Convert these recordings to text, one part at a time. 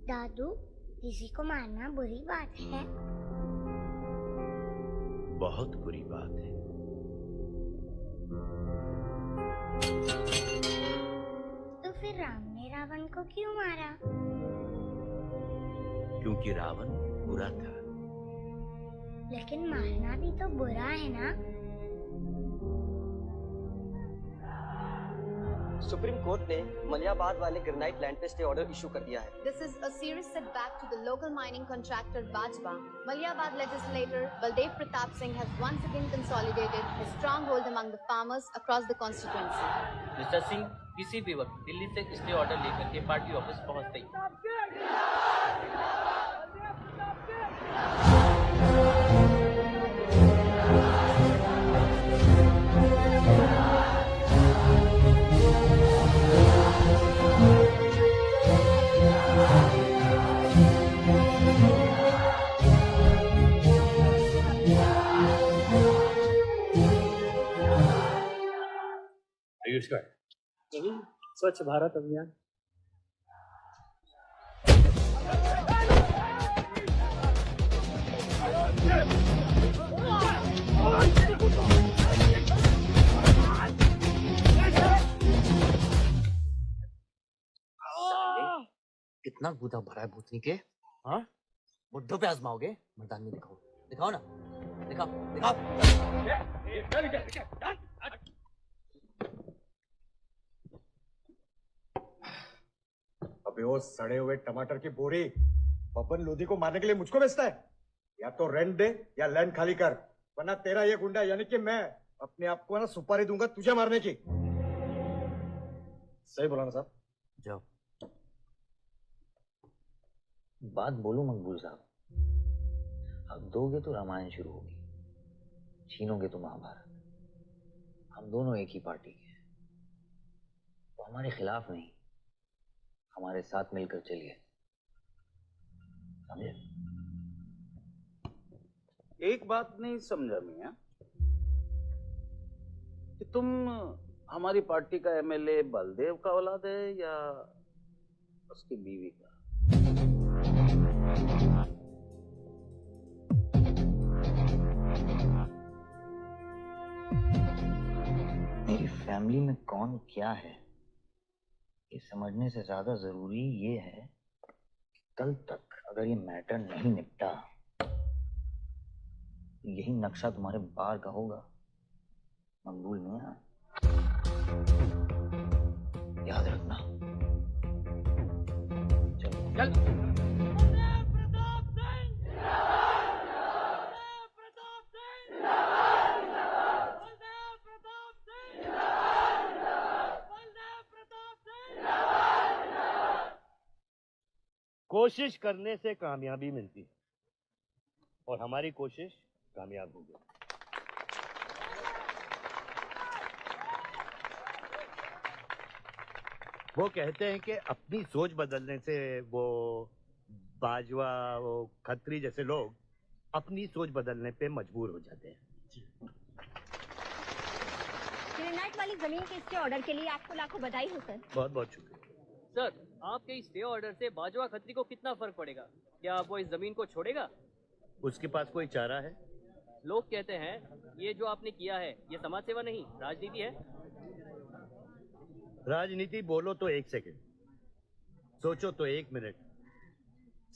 दादू, किसी को मारना बुरी बात है। बहुत बुरी बात है। तो फिर राम ने रावण को क्यों मारा? क्योंकि रावण बुरा था। लेकिन मारना भी तो बुरा है ना? सुप्रीम कोर्ट ने मलियाबाद वाले ग्रेनाइट लैंड पे स्टे ऑर्डर इशू कर दिया है। This is a serious setback to the local mining contractor Bajwa. Maliabad legislator Baldev Pratap Singh has once again consolidated his stronghold among the farmers across the constituency. Mister Singh किसी भी वक्त दिल्ली से stay order लेकर के party office पहुंचते ही स्वच्छ भारत अभियान। कितना गुदा भरा है भूतनी के। हाँ, बुड्ढों पे आजमाओगे? मर्दानी दिखाओ, दिखाओ ना, दिखाओ दिखाओ। अबे वो सड़े हुए टमाटर की बोरी पवन लोधी को मारने के लिए मुझको बेचता है। या तो रेंट दे या लैंड खाली कर, वरना तेरा ये गुंडा यानी कि मैं अपने आप को ना सुपारी दूंगा तुझे मारने की। सही बोला ना साहब? जाओ। बात बोलूं मकबूल साहब, अब दोगे तो रामायण शुरू होगी, छीनोगे तो महाभारत। हम दोनों एक ही पार्टी के हैं, तो हमारे खिलाफ नहीं, हमारे साथ मिलकर चलिए, समझे? एक बात नहीं समझा मियां कि तुम हमारी पार्टी का एमएलए बलदेव का औलाद है या उसकी बीवी का? मेरी फैमिली में कौन क्या है ये समझने से ज्यादा जरूरी ये है कि कल तक अगर ये मैटर नहीं निपटा तो यही नक्शा तुम्हारे बार का होगा मकबूल मियां, याद रखना। चलो चल। कोशिश करने से कामयाबी मिलती है और हमारी कोशिश कामयाब हो गई। वो कहते हैं कि अपनी सोच बदलने से वो बाजवा, वो खत्री जैसे लोग अपनी सोच बदलने पे मजबूर हो जाते हैं। ग्रेनाइट वाली जमीन के इसके ऑर्डर के लिए आपको लाखों बधाई हो सर। बहुत बहुत शुक्रिया सर। आपके इस स्टे ऑर्डर से बाजवा खत्री को कितना फर्क पड़ेगा? क्या वो इस जमीन को छोड़ेगा? उसके पास कोई चारा है? लोग कहते हैं ये जो आपने किया है ये समाज सेवा नहीं राजनीति है। राजनीति बोलो तो 1 सेकंड, सोचो तो 1 मिनट,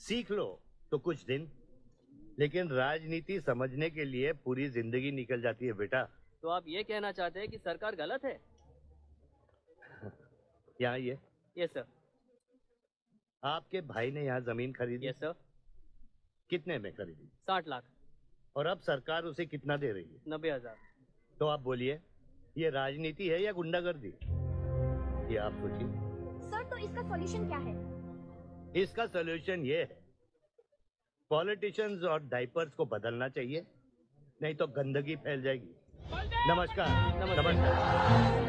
सीख लो तो कुछ दिन, लेकिन राजनीति समझने के लिए पूरी जिंदगी निकल जाती है बेटा। तो आप ये कहना चाहते हैं कि सरकार गलत है? यहाँ ये यस सर। आपके भाई ने यहाँ जमीन खरीदी? Yes sir. कितने में खरीदी? 60 लाख। और अब सरकार उसे कितना दे रही है? 90,000। तो आप बोलिए, ये राजनीति है या गुंडागर्दी? ये आप सोचिए। सर तो इसका सॉल्यूशन क्या है? इसका सॉल्यूशन ये है, पॉलिटिशियंस और डाइपर्स को बदलना चाहिए, नहीं तो गंदगी फैल जाएगी। नमस्कार। नमस्कार।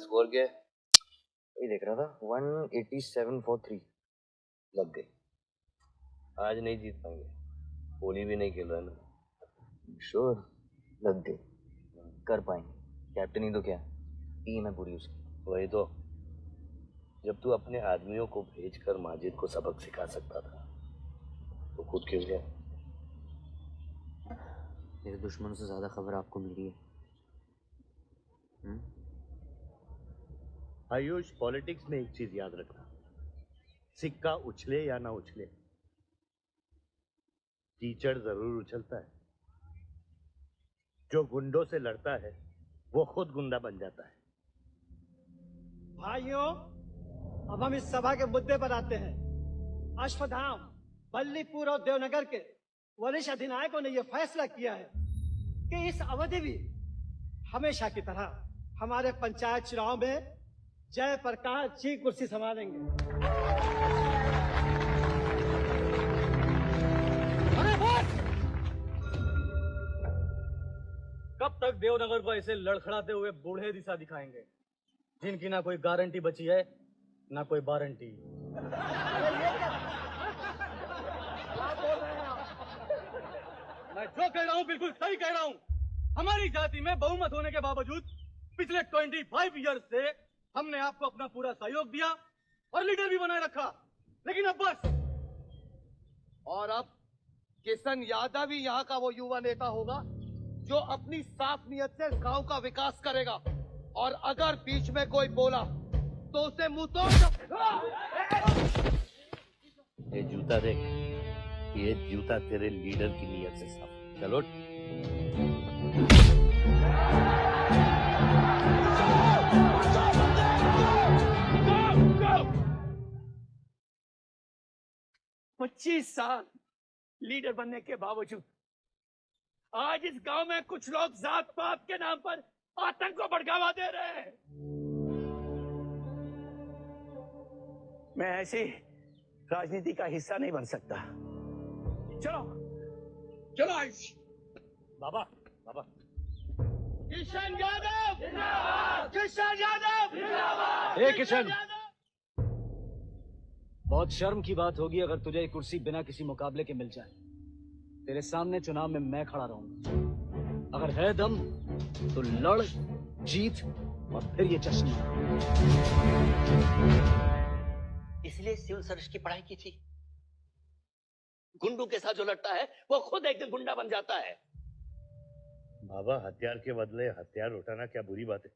स्कोर क्या है? ये देख रहा था 187 for 3 लग गई। आज नहीं जीत पाएंगे, होली भी नहीं खेल रहा ना। श्योर, लग दे, कर पाएंगे। कैप्टन ही तो क्या, टीम है पूरी उसकी। वही तो, जब तू अपने आदमियों को भेजकर माजिद को सबक सिखा सकता था तो खुद क्यों गया? मेरे दुश्मनों से ज्यादा खबर आपको मिल रही है। आयुष, पॉलिटिक्स में एक चीज याद रखना, सिक्का उछले या ना उछले, कीचड़ जरूर उछलता है। जो गुंडों से लड़ता है वो खुद गुंडा बन जाता है। भाइयों, अब हम इस सभा के मुद्दे पर आते हैं। अश्वत्थाम, बल्लीपुर और देवनगर के वरिष्ठ अधिनायकों ने यह फैसला किया है कि इस अवधि भी हमेशा की तरह हमारे पंचायत चुनाव में जयप्रकाश जी कुर्सी संभालेंगे। कब तक देवनगर को ऐसे लड़खड़ाते हुए बूढ़े दिशा दिखाएंगे, जिनकी ना कोई गारंटी बची है ना कोई वारंटी? मैं जो कह रहा हूँ बिल्कुल सही कह रहा हूँ। हमारी जाति में बहुमत होने के बावजूद पिछले 25 ईयर्स से हमने आपको अपना पूरा सहयोग दिया और लीडर भी बनाए रखा, लेकिन अब बस। और अब किशन यादव ही यहाँ का वो युवा नेता होगा जो अपनी साफ नियत से गांव का विकास करेगा, और अगर बीच में कोई बोला तो उसे मुंह तोड़। ये जूता देख, ये जूता तेरे लीडर की नियत से साफ। चलो पच्चीस साल लीडर बनने के बावजूद आज इस गांव में कुछ लोग जात पात के नाम पर आतंक को बढ़ावा दे रहे हैं। मैं ऐसी राजनीति का हिस्सा नहीं बन सकता। चलो चलो आयुष। बाबा, बाबा, किशन यादव जिंदाबाद, किशन यादव जिंदाबाद। ए किशन, बहुत शर्म की बात होगी अगर तुझे ये कुर्सी बिना किसी मुकाबले के मिल जाए। तेरे सामने चुनाव में मैं खड़ा रहूंगा। अगर है दम तो लड़, जीत और फिर ये जश्न। इसलिए सिविल सर्विस की पढ़ाई की थी। गुंडों के साथ जो लड़ता है वो खुद एक दिन गुंडा बन जाता है। बाबा, हथियार के बदले हथियार उठाना क्या बुरी बात है?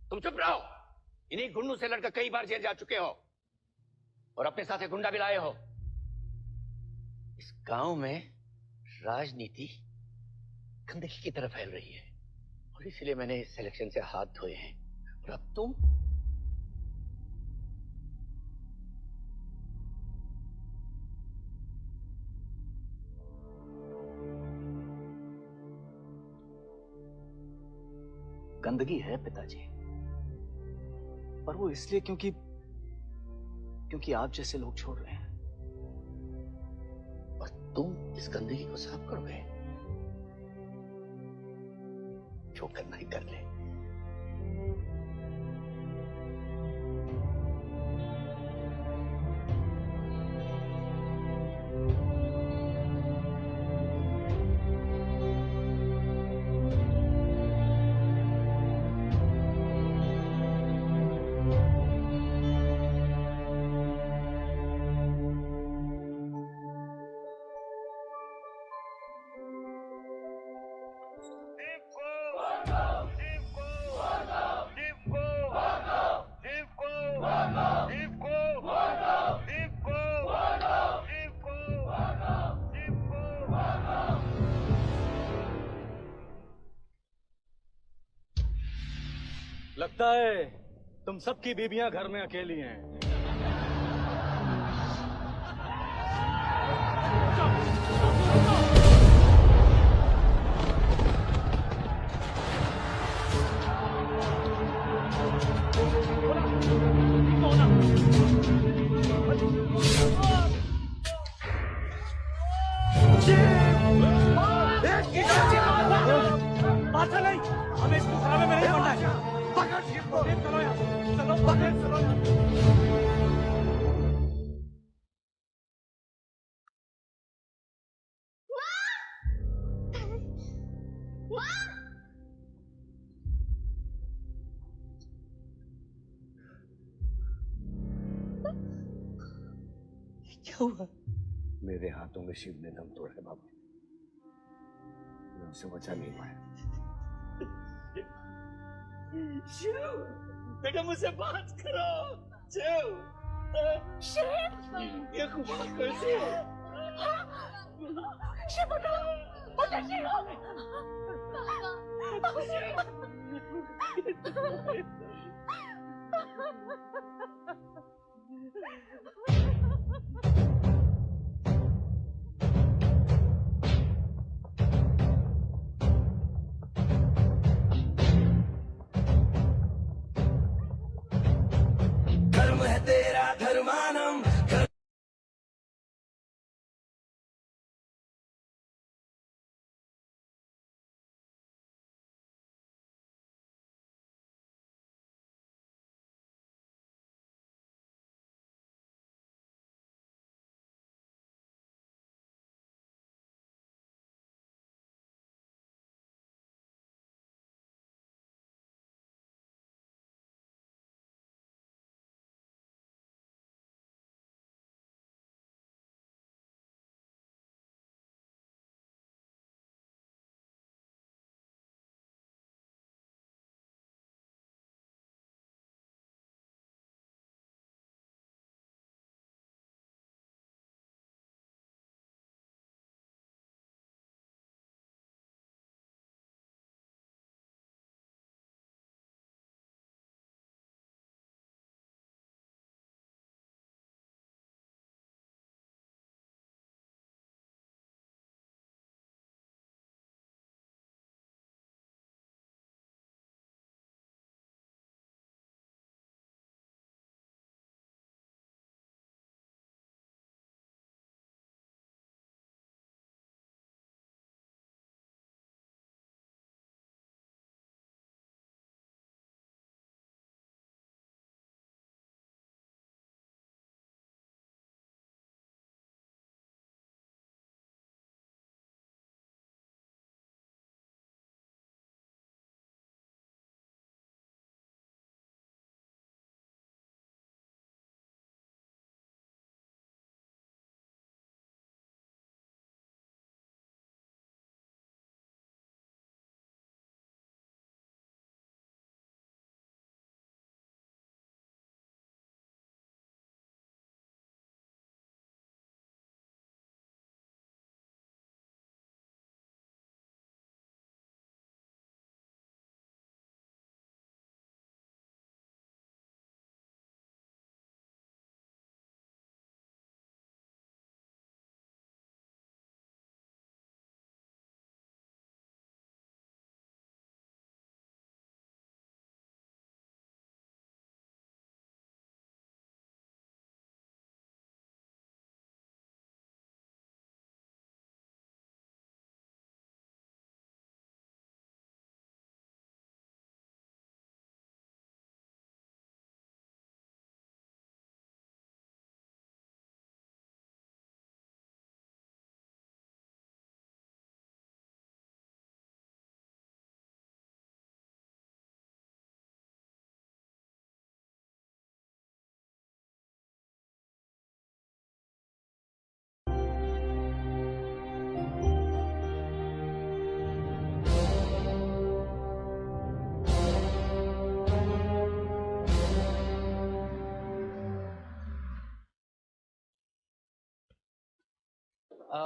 तुम चुप रहो। इन्हीं गुंडों से लड़कर कई बार जेल जा चुके हो और अपने साथ एक गुंडा भी लाए हो। इस गांव में राजनीति गंदगी की तरफ फैल रही है और इसलिए मैंने इस सिलेक्शन से हाथ धोए हैं। और अब तुम गंदगी है पिताजी, पर वो इसलिए क्योंकि आप जैसे लोग छोड़ रहे हैं। और तुम इस गंदगी को साफ करोगे? जो करना ही कर ले। लगता है तुम सबकी बीबियां घर में अकेली हैं। क्या हुआ? मेरे हाथों में शिव ने दम तोड़ा है बाबा। मैं उसे बचा नहीं पाया। शिव, बेटा मुझसे बात करो। शिव, शिव, ये खुदा कैसे? शिव बेटा, बेटा धर्म है तेरा धर्मानम।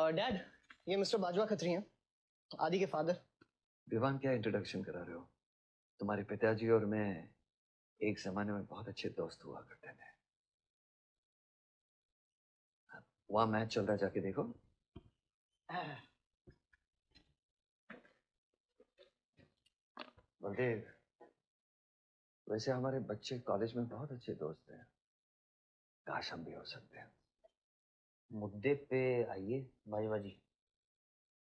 डैड, ये मिस्टर बाजवा खत्री हैं, आदि के फादर। विवान, क्या इंट्रोडक्शन करा रहे हो? तुम्हारे पिताजी और मैं एक जमाने में बहुत अच्छे दोस्त हुआ करते थे। वहां मैच चल रहा है, जाके देखो। बलदेव, वैसे हमारे बच्चे कॉलेज में बहुत अच्छे दोस्त हैं। काश हम भी हो सकते हैं। मुद्दे पे आइए बाजवा जी।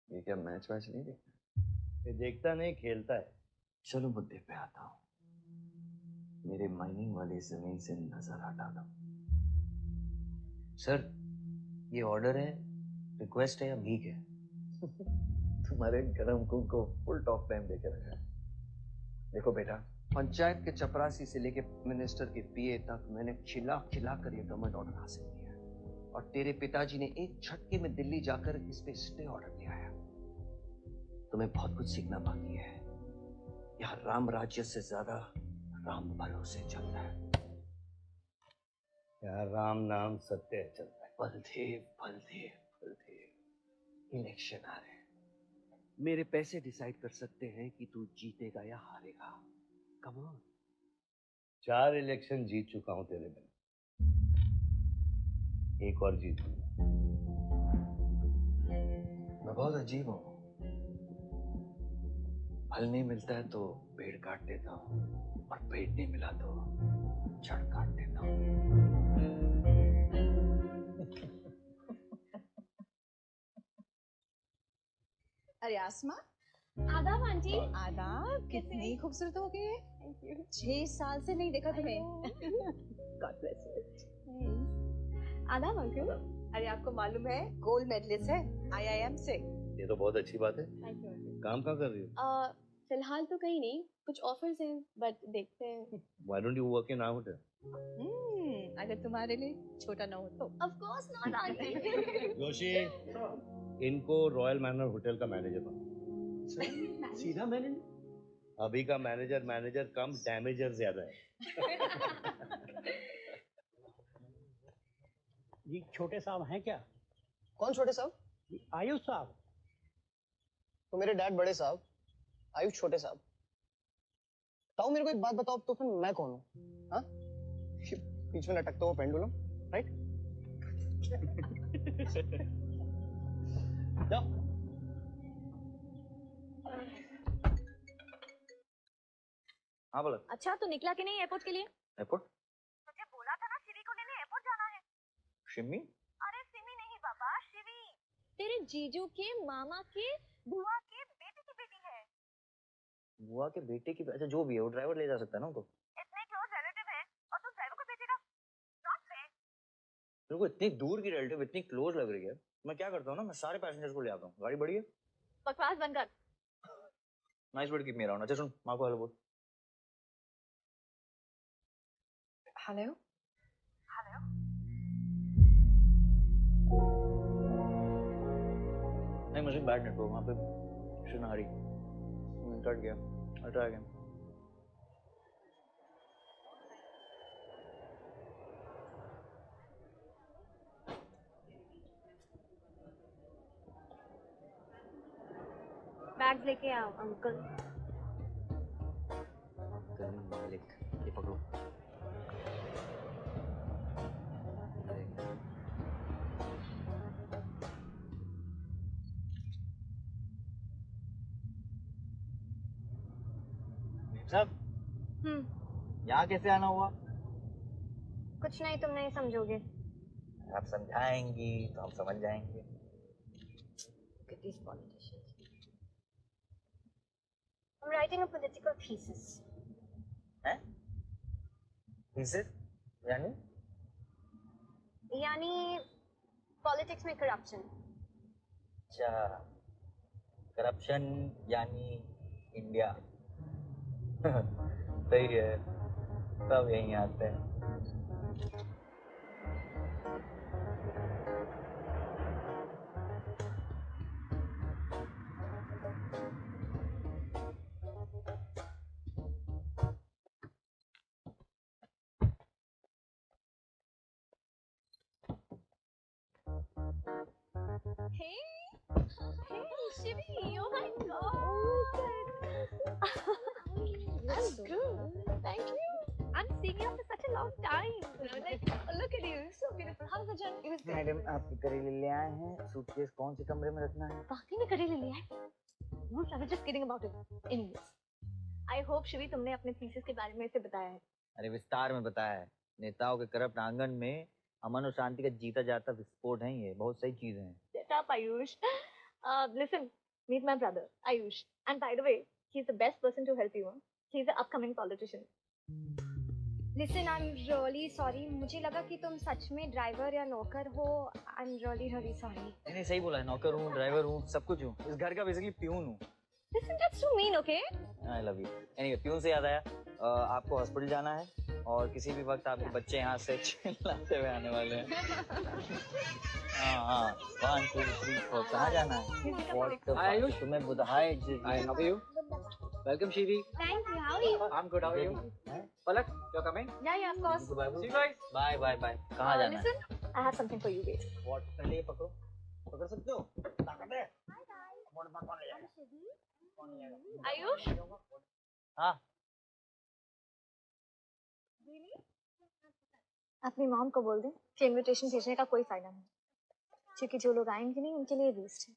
ये क्या मैच वैच नहीं देखता? ये देखता नहीं, खेलता है। चलो मुद्दे पे आता हूँ। मेरे माइनिंग वाली जमीन से नजर हटा दो। सर, ये ऑर्डर है, रिक्वेस्ट है या भीख है? तुम्हारे गरम खून को फुल टॉक टाइम देके रखा है। देखो बेटा, पंचायत के चपरासी से लेके मिनिस्टर के पीए तक मैंने खिला खिला कर ये गवर्नमेंट ऑर्डर हासिल किया है। और तेरे पिताजी ने एक झटके में दिल्ली जाकर इस पे स्टे ऑर्डर ले आया। तुम्हें बहुत कुछ सीखना बाकी है। यहाँ राम राज्य से ज्यादा राम भरोसे चलता है। यार राम नाम सत्य चलता है। बलदेव बलदेव बलदेव, इलेक्शन आ रहे हैं। मेरे पैसे डिसाइड कर सकते हैं कि तू जीतेगा या हारेगा। Come on. 4 इलेक्शन जीत चुका हूं तेरे में, एक और जीतूंगा। मैं बहुत अजीब हूँ। फल नहीं मिलता है तो पेड़ काट देता हूँ, और पेड़ नहीं मिला तो जड़ काट देता हूँ। अरे आसमा, आदाब आंटी। आदाब। कितनी खूबसूरत हो गई है। 6 साल से नहीं देखा तुम्हें। God bless you. आदाब अंकल। अरे आपको मालूम है गोल्ड मेडलिस्ट है IIM से। ये तो बहुत अच्छी बात है। काम कहाँ कर रही हो? फिलहाल तो कहीं नहीं, कुछ ऑफर्स हैं बट देखते हैं। Why don't you work in our hotel? अगर तुम्हारे लिए छोटा ना हो तो। Of course not aunty. Joshi, इनको रॉयल मैनर होटल का मैनेजर बना। सीधा मैंने अभी का मैनेजर कम, डैमेजर ज्यादा है। जी छोटे साहब हैं क्या? कौन छोटे साहब? आयुष साहब। तो मेरे डैड बड़े साहब, आयुष छोटे साहब। ताऊ मेरे को एक बात बताओ, तो फिर मैं कौन हूँ? हाँ? बीच में लटकता हुआ पेंडुलम, राइट? जाओ। हाँ बोला। अच्छा तो निकला कि नहीं एयरपोर्ट के लिए? एयरपोर्ट? तुझे बोला था ना शिवी को लेने एयरपोर्ट जाना है। शिमी? अरे सिमी नहीं बाबा, शिवी। तेरे जीजू के मामा के बुआ के बेटे की बेटी है। बुआ के बेटे की? अच्छा जो भी है, वो ड्राइवर ले जा सकता है ना उनको। इतने क्लोज रिलेटिव है और तुम ड्राइवर को भेजेगा? Not fair. तेरे को इतनी दूर की रिलेटिव इतनी क्लोज लग रही है। मैं क्या करता हूँ ना, मैं सारे पैसेंजर्स को ले आता हूँ। गाड़ी बड़ी है। बकवास बंद कर। Nice word, keep me around. अच्छा सुन, माँ को हेलो बोल। हेलो। हेलो। नहीं मुझे बैड नेटवर्क वहाँ पे। सुनारी कट गया। I'll try again. बैग्स लेके आओ अंकल। मालिक ये पकड़ो। सब यहाँ कैसे आना हुआ? कुछ नहीं, तुम नहीं समझोगे। आप समझाएंगी तो हम समझ जाएंगे। Look at these politicians. I'm writing a political thesis. हैं? Thesis? यानी? यानी पॉलिटिक्स में करप्शन। अच्छा, करप्शन यानी इंडिया। सही है, सब यहीं आते हैं। Hey, Shivi, oh my God. I'm good. Thank you. I'm seeing you after such a long time. Like, look at you, so beautiful. How's the journey? It was good. Madam आप करेले ले आए हैं। सूटकेस कौन से कमरे में रखना है? वाकई में करेले ले आए? No, I was just kidding about it. Anyways, I hope Shivi तुमने अपने थीसिस के बारे में इसे बताया है। अरे विस्तार में बताया है। नेताओं के करप्ट आंगन में अमन और शांति का जीता जाता विस्फोट है। ये बहुत सही चीजें हैं। Shut up, Ayush. Listen, meet my brother, Ayush. And by the way, he's the best person to help you. He's the upcoming politician. Listen, I'm really sorry. मुझे लगा कि तुम सच में ड्राइवर या नौकर हो. I'm really sorry. मैंने सही बोला है, नौकर हूँ, ड्राइवर हूँ, सब कुछ हूँ. इस घर का बेसिकली प्यून हूँ. Listen, that's too mean, okay? I love you. Anyway, peon से याद आया, आपको हॉस्पिटल जाना है और किसी भी वक्त आपके बच्चे यहाँ से चिल्लाते हुए आने वाले हैं. हाँ 1 2 3 4 कहाँ जाना है? आयुष तुम्हें बुधाई. Hi, how are you? Welcome, Shivi. Thank you. How are you? I'm good. How are you? Palak, you're coming? Yeah, of course. See you guys. Bye. कहाँ जाना है? Listen, I have something for you, wait. What? पहले ये पकड़ो. पकड़ सकते हो? ताकत है. आयुष? हाँ. अपनी मॉम को बोल दे कि इनविटेशन भेजने का कोई फायदा नहीं, क्योंकि जो लोग आएंगे नहीं उनके लिए वेस्ट है.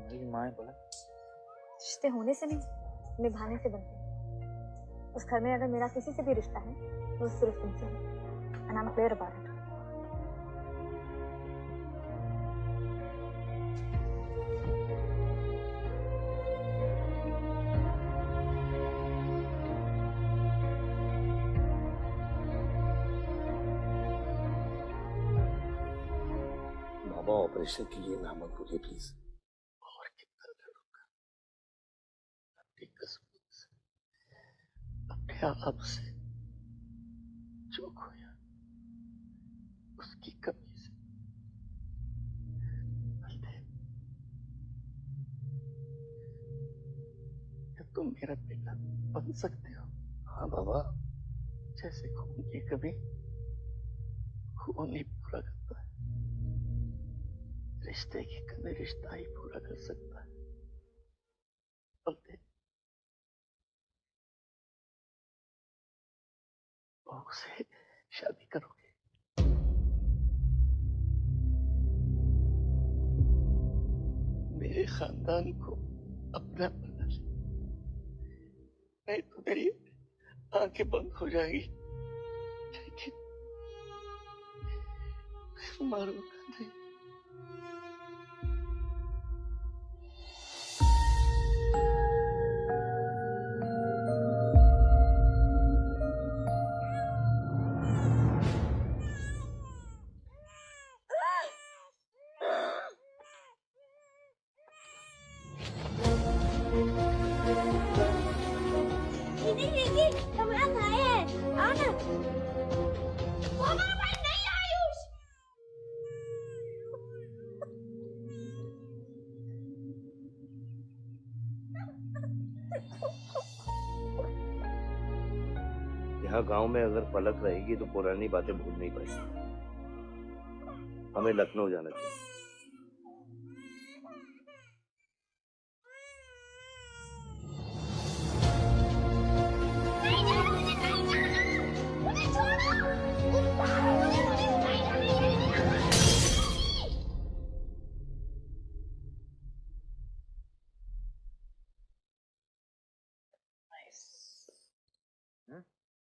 मेरी माँ बोला. रिश्ते होने से नहीं, निभाने से बनते हैं. उस घर में अगर मेरा किसी से भी रिश्ता है तो सिर्फ तुमसे है. And I'm clear about it. Baba operation के लिए ना मत बोलिए प्लीज. और कितना करूंगा अपनी किस्मत से, अपने आप से जो खोया उसकी कमी से. बलदेव, क्या तुम मेरा बेटा बन सकते हो? हाँ बाबा, जैसे खून की कमी खून ही पूरा करता है, रिश्ते की कमी रिश्ता ही पूरा कर सकता है. बलदेव, बहू से शादी करोगे? मेरे खानदान को अपना बना ले, नहीं तो मेरी आंखें बंद हो जाएगी, लेकिन मारूंगा नहीं. दीदी कमरा आए हैं, आओ ना. नहीं आयुष. यहाँ गांव में अगर पलक रहेगी तो पुरानी बातें भूल नहीं पाएगी. हमें लखनऊ जाना चाहिए.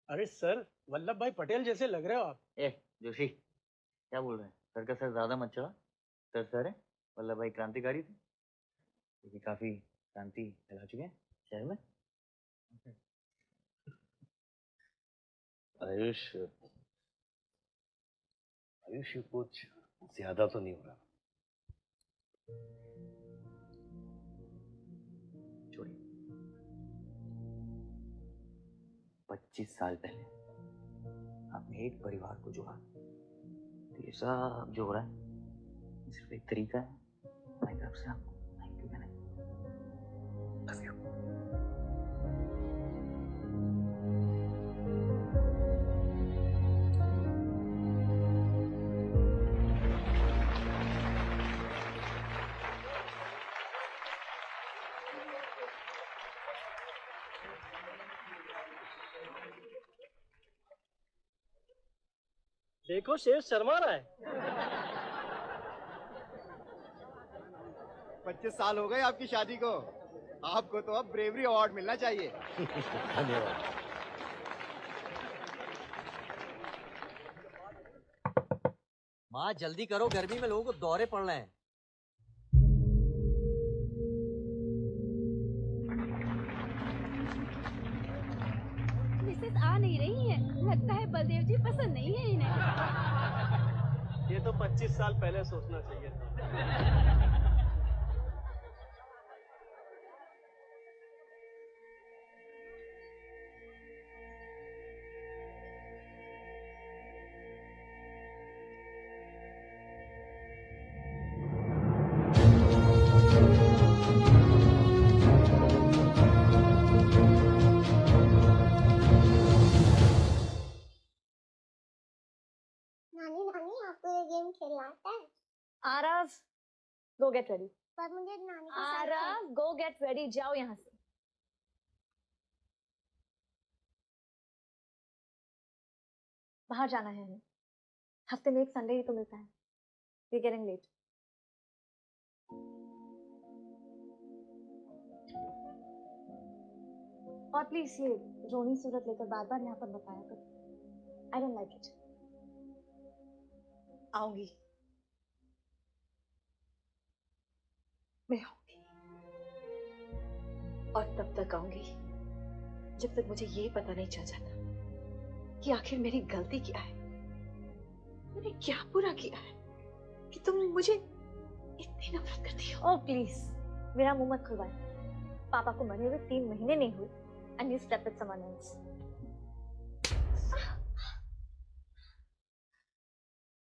अरे सर, वल्लभ भाई पटेल जैसे लग रहे हो आप. ए जोशी, क्या बोल रहे हैं? सर का सर ज्यादा मत चढ़ा. सर है, वल्लभ भाई क्रांतिकारी थे, क्योंकि काफी क्रांति फैला चुके हैं शहर में. आयुष, कुछ ज्यादा तो नहीं हो रहा? छोड़िए. 25 साल पहले आपने एक परिवार को जोड़ा, तो ये सब जो हो रहा है सिर्फ एक तरीका है मेरी तरफ से आपको थैंक यू कहने. Love you. देखो शेर शर्मा रहा है. 25 साल हो गए आपकी शादी को. आपको तो अब ब्रेवरी अवार्ड मिलना चाहिए. धन्यवाद. माँ जल्दी करो, गर्मी में लोगों को दौरे पड़ रहे हैं. क्लासेस आ नहीं रही हैं। लगता है बलदेव जी पसंद नहीं है इन्हें। ये तो 25 साल पहले सोचना चाहिए था। नानी नानी आपको ये गेम खेलना आता है? आरव, गो गेट रेडी। पर मुझे नानी के साथ आरव, गो गेट रेडी, जाओ यहाँ से। बाहर जाना है हमें। हफ्ते में एक संडे ही तो मिलता है। We getting late. और प्लीज ये रोनी सूरत लेकर बार बार यहाँ पर बताया करो। I don't like it. आऊंगी, मैं आऊंगी, और तब तक आऊंगी जब तक मुझे ये पता नहीं चल जाता कि आखिर मेरी गलती क्या है। मैंने क्या बुरा किया है कि तुम मुझे इतनी नफरत करती हो? ओह प्लीज, मेरा मुंह मत खुलवाए। पापा को मरे हुए 3 महीने नहीं हुए and you slept with someone else.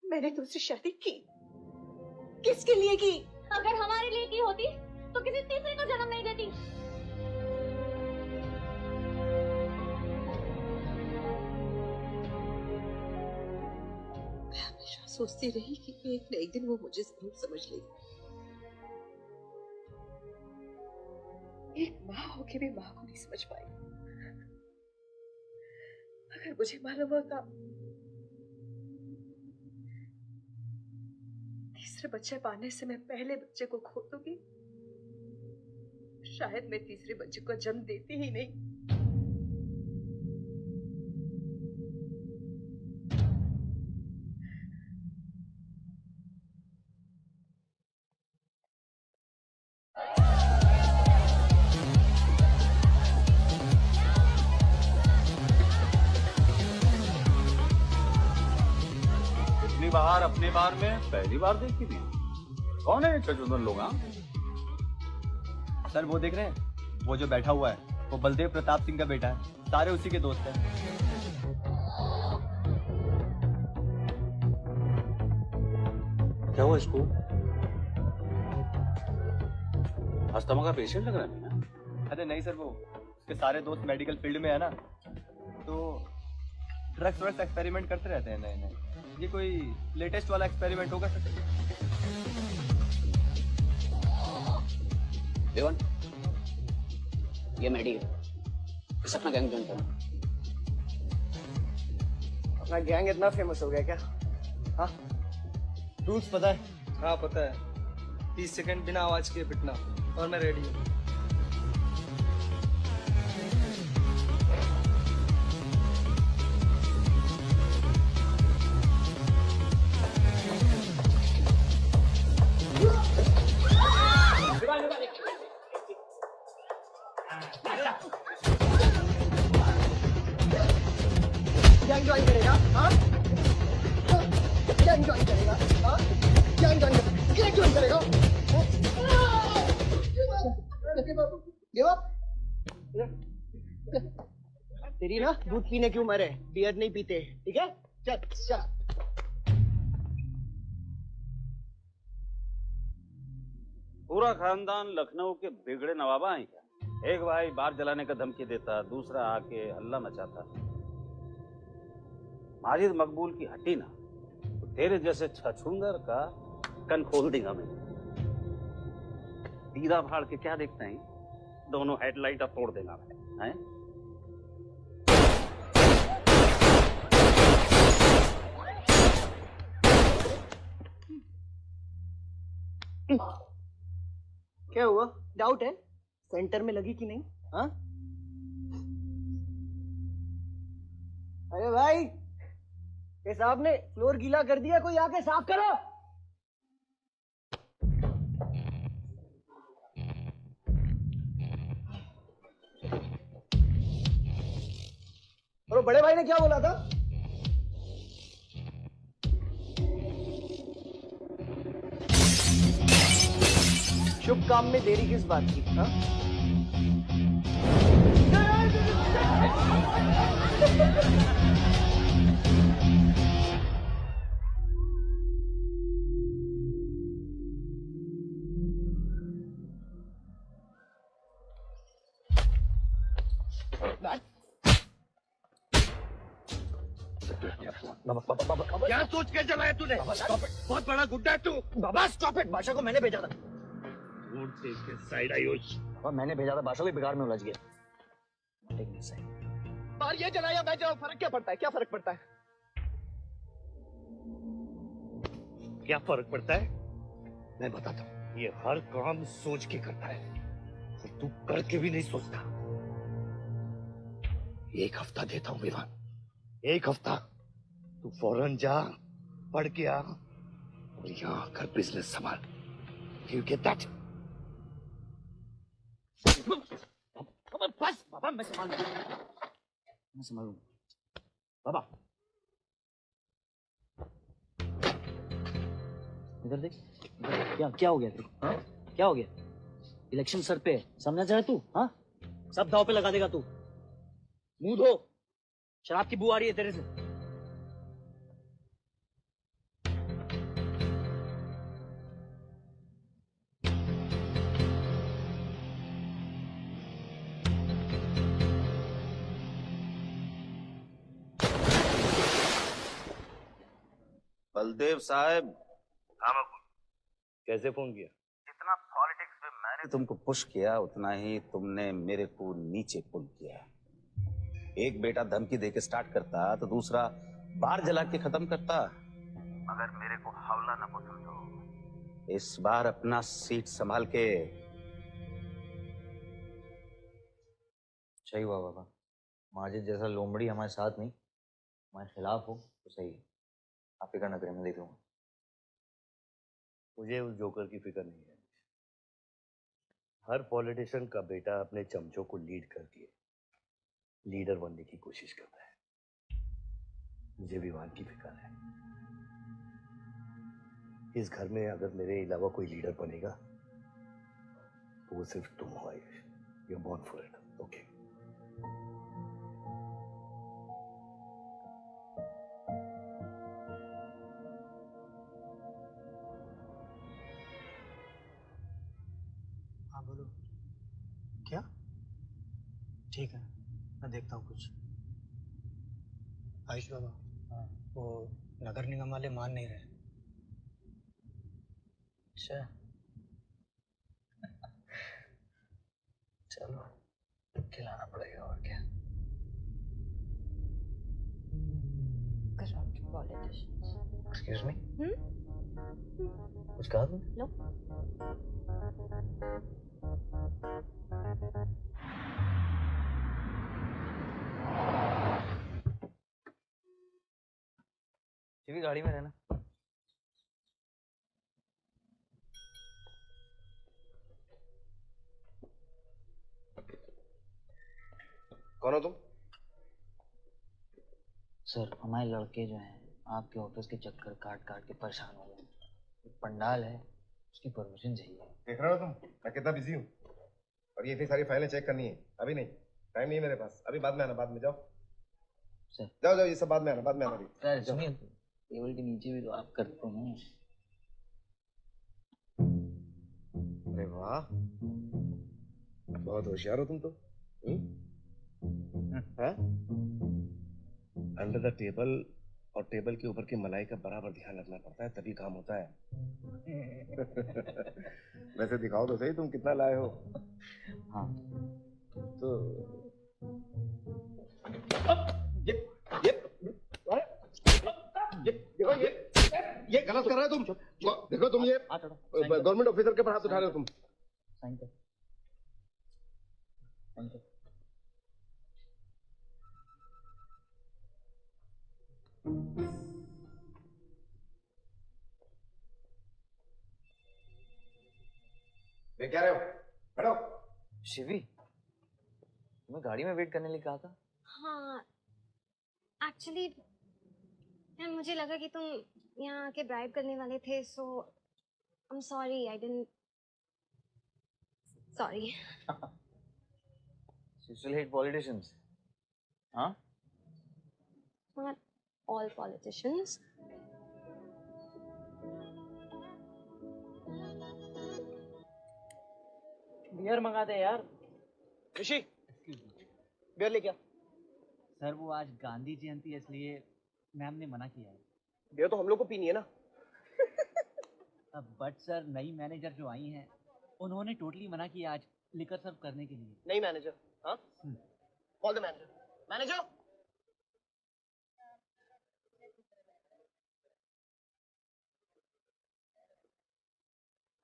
मैंने तुमसे शादी की, किसके लिए की? अगर हमारे लिए की होती तो किसी तीसरे को जन्म नहीं देती। मैं हमेशा सोचती रही कि एक न एक दिन वो मुझे जरूर समझ लेगी। एक माँ होके भी माँ को नहीं समझ पाई। अगर मुझे मालूम होता तीसरे बच्चे पाने से मैं पहले बच्चे को खो दूंगी, शायद मैं तीसरे बच्चे को जन्म देती ही नहीं। बाहर अपने बार में पहली बार देखी थी। कौन है चचुंदर लोग? सर वो देख रहे हैं, वो जो बैठा हुआ है वो बलदेव प्रताप सिंह का बेटा है। सारे उसी के दोस्त हैं। क्या हुआ इसको? अस्थमा का पेशेंट लग रहा है ना? अरे नहीं सर, वो उसके सारे दोस्त मेडिकल फील्ड में है ना, तो ड्रग्स वर्स एक्सपेरिमेंट करते रहते हैं नए नए। ये कोई लेटेस्ट वाला एक्सपेरिमेंट होगा सर? देवन, ये मेडी है, इस अपना गैंग ज्वाइन करना। अपना गैंग इतना फेमस हो गया क्या? हाँ, रूल्स पता है? हाँ पता है। 30 सेकंड बिना आवाज के पिटना, और मैं रेडी हूँ। गैंग ज्वाइन करेगा? हाँ, गैंग ज्वाइन करेगा? हाँ, गैंग ज्वाइन करेगा? Give up? तेरी ना दूध पीने की उम्र है, बियर नहीं पीते, ठीक है? चल चल। पूरा खानदान लखनऊ के बिगड़े नवाबा हैं क्या? एक भाई बार जलाने का धमकी देता, दूसरा आके हल्ला मचाता। माजिद मकबूल की हटी ना तो तेरे जैसे छछूंदर का कन खोल देगा मैं। दीदा फाड़ के क्या देखते हैं? दोनों हेडलाइट अब तोड़ देगा मैं, हैं? क्या हुआ? डाउट है सेंटर में लगी कि नहीं? हाँ? अरे भाई, ये साहब ने फ्लोर गीला कर दिया, कोई आके साफ करो। तो बड़े भाई ने क्या बोला था? शुभ काम में देरी किस बात की? हाँ? क्या सोच के चलाया तूने? बहुत बड़ा गुड्डा है तू। बाबा स्टॉप इट, बादशाह को मैंने भेजा था। साइड आयुष, बाबा मैंने भेजा था, बादशाह को बिगाड़ में उलझ गया। Take me side. बाहर ये जलाया मैं जलाऊं, फर्क क्या पड़ता है? क्या फर्क पड़ता है? क्या फर्क पड़ता है? मैं बताता हूँ। ये हर काम सोच के करता है और तू करके भी नहीं सोचता। एक हफ्ता देता हूँ विवान, एक हफ्ता। तू फौरन जा, पढ़ के आ और यहाँ आकर बिजनेस संभाल। You get that? बस बाबा, मैं संभालूंगा बाबा। इधर देख, क्या क्या हो गया तेरे को? हाँ? क्या हो गया? इलेक्शन सर पे है, समझना चाहे तू? हाँ, सब दाव पे लगा देगा तू। मुंह धो, शराब की बू आ रही है तेरे से। बलदेव साहब, कैसे फोन किया? जितना पॉलिटिक्स में मैंने तुमको पुश किया उतना ही तुमने मेरे को नीचे पुल किया। एक बेटा धमकी देके स्टार्ट करता तो दूसरा बार जला के खत्म करता। अगर मेरे को हौला ना पसंद हो, इस बार अपना सीट संभाल के। सही हुआ बाबा, माजिद जैसा लोमड़ी हमारे साथ नहीं, हमारे खिलाफ हो तो सही है। आप फिक्र न करें, मैं देख लूंगा। मुझे उस जोकर की फिक्र नहीं है। हर पॉलिटिशियन का बेटा अपने चमचों को लीड करके लीडर बनने की कोशिश करता है। मुझे विवान की फिक्र है। इस घर में अगर मेरे अलावा कोई लीडर बनेगा तो वो सिर्फ तुम हो Ayush. You are born for it, okay? हाँ बोलो। क्या? ठीक है, मैं देखता हूँ कुछ। आयुष बाबा, हाँ, वो नगर निगम वाले मान नहीं रहे। अच्छा, चलो खिलाना पड़ेगा और क्या। एक्सक्यूज मी, कुछ कहा तुम? नो। शिवी गाड़ी में रहना। कौन हो तुम? सर, हमारे लड़के जो हैं आपके ऑफिस के चक्कर काट काट के परेशान हो गए। एक पंडाल है, उसकी परमिशन चाहिए। देख रहे हो तुम मैं कितना बिजी हूँ, और ये इतनी सारी फाइलें चेक करनी है। अभी नहीं, टाइम नहीं है मेरे पास। अभी बाद में आना, बाद में। जाओ सर, जाओ जाओ, ये सब बाद में आना, बाद में आना। अभी सर सुनिए, टेबल के नीचे भी तो आप करते हैं। अरे वाह, बहुत होशियार हो तुम तो। अंडर द टेबल और टेबल के ऊपर की मलाई का बराबर ध्यान रखना पड़ता है, तभी काम होता है। वैसे दिखाओ तो सही तुम कितना लाए हो। हाँ तो ये गलत कर रहे हो तुम। देखो तुम ये गवर्नमेंट ऑफिसर के ऊपर हाथ उठा रहे हो तुम। साइन कर, साइन कर। मैं क्या रहे हो? बैठो। शिवी, तुम्हें गाड़ी में वेट करने लिए कहा था। हाँ, एक्चुअली यार मुझे लगा कि तुम यहाँ आके ब्राइब करने वाले थे, so I am sorry, I didn't sorry. You still hate politicians? Huh? Not all politicians. Beer मंगा दे यार। ऋषि बियर ले क्या? सर वो आज गांधी जयंती है इसलिए मैम ने मना किया है। बियर तो हम लोग को पीनी है ना। बट सर नई मैनेजर जो आई हैं उन्होंने टोटली मना किया आज लिकर सर्व करने के लिए। नई मैनेजर? हाँ? Call the manager. Manager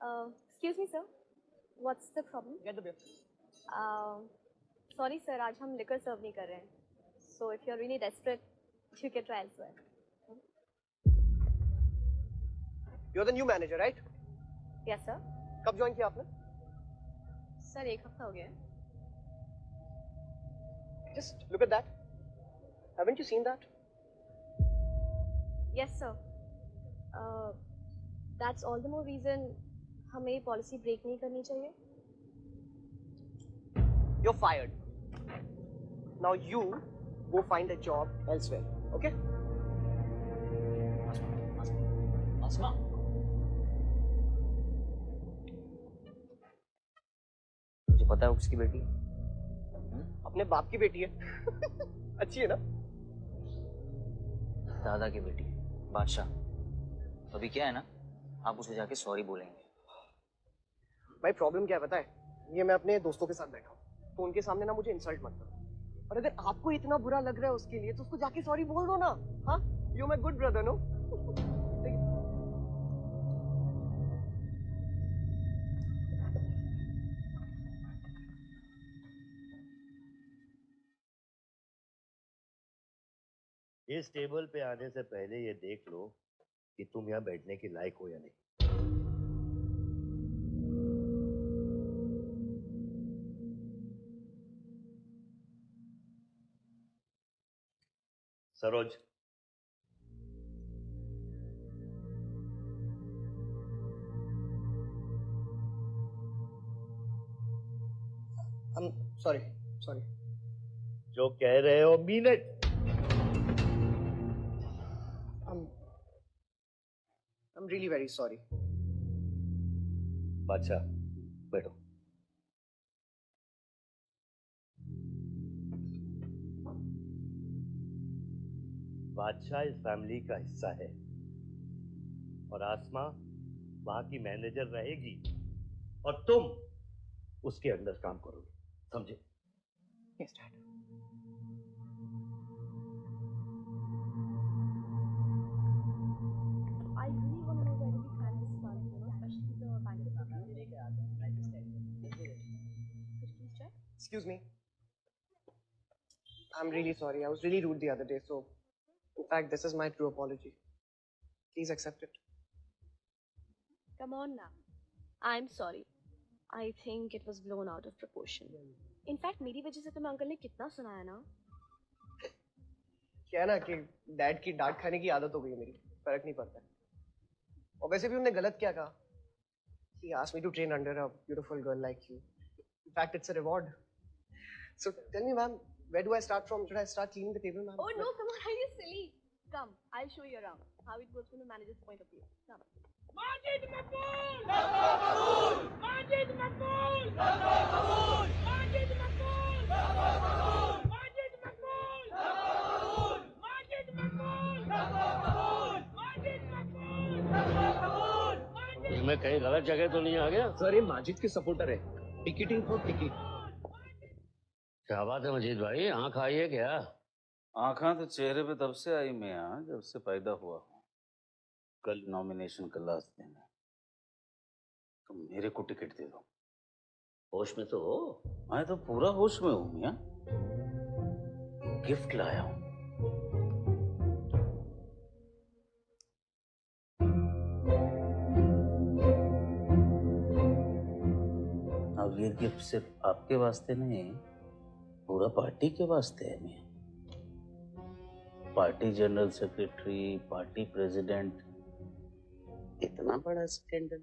Excuse me, sir. What's the problem? Get the beer. Sorry, sir. आज हम liquor serve नहीं कर रहे हैं. So if you're really desperate, you can try elsewhere. You're the new manager, right? Yes, sir. कब join किया आपने? Sir, एक हफ्ता हो गया है. Just look at that. Haven't you seen that? Yes, sir. That's all the more reason हमें ये पॉलिसी ब्रेक नहीं करनी चाहिए. You're fired. Now you go find a job elsewhere. Okay? आसमा। मुझे पता है वो किसकी बेटी है? अपने बाप की बेटी है। अच्छी है ना? दादा की बेटी बादशाह। तो अभी क्या है ना, आप उसे जाके सॉरी बोलेंगे। भाई प्रॉब्लम क्या है पता है? ये मैं अपने दोस्तों के साथ बैठा हूँ, तो उनके सामने ना मुझे इंसल्ट मत करो। और अगर आपको इतना बुरा लग रहा है उसके लिए तो उसको जाके सॉरी बोल दो ना। हाँ? You my good brother no? इस टेबल पे आने से पहले ये देख लो कि तुम यहाँ बैठने के लायक हो या नहीं। Saroj, sorry sorry. जो कह रहे हो mean it. I'm really very sorry. बादशाह बैठो। बादशाह इस फैमिली का हिस्सा है और आसमा वहां की मैनेजर रहेगी और तुम उसके अंडर काम करोगे, समझे? Yes, Dad. I really want to know where do we find this fund, you know, especially the kind of Could you please check? Excuse me. I'm really sorry. I was really rude the other day, so in fact, this is my true apology. Please accept it. Come on now. I'm sorry. I think it was blown out of proportion. In fact, मेरी वजह से तुम्हें uncle ने कितना सुनाया ना? क्या है ना कि डैड की डांट खाने की आदत हो गई है मेरी, फर्क नहीं पड़ता है। और वैसे भी उन्होंने गलत क्या कहा? He asked me to train under a beautiful girl like you. In fact, it's a reward. So tell me, ma'am, where do I start from? Should I start cleaning the table, ma'am? Oh no, come on, are you silly? Come, I'll show you around how it goes from the manager's point of view. Come. Majid Maqbool! Majid Maqbool! Majid Maqbool! Majid Maqbool! Majid Maqbool! Majid Maqbool! मैं कहीं गलत जगह तो नहीं आ गया? Sir ये माजिद के supporter है, टिकटिंग फॉर टिकट। क्या बात है मजीद भाई, आंख आई है क्या? आंखा तो चेहरे पे तब से आई मैं यहाँ जब से पैदा हुआ हूँ। कल नॉमिनेशन का लास्ट दिन है, तो मेरे को टिकट दे दो। होश में तो हो? मैं तो पूरा होश में हूँ मियाँ। गिफ्ट लाया हूँ। अब ये गिफ्ट सिर्फ आपके वास्ते नहीं, पूरा पार्टी के वास्ते है मियाँ। Party general secretary, party president, इतना बड़ा scandal.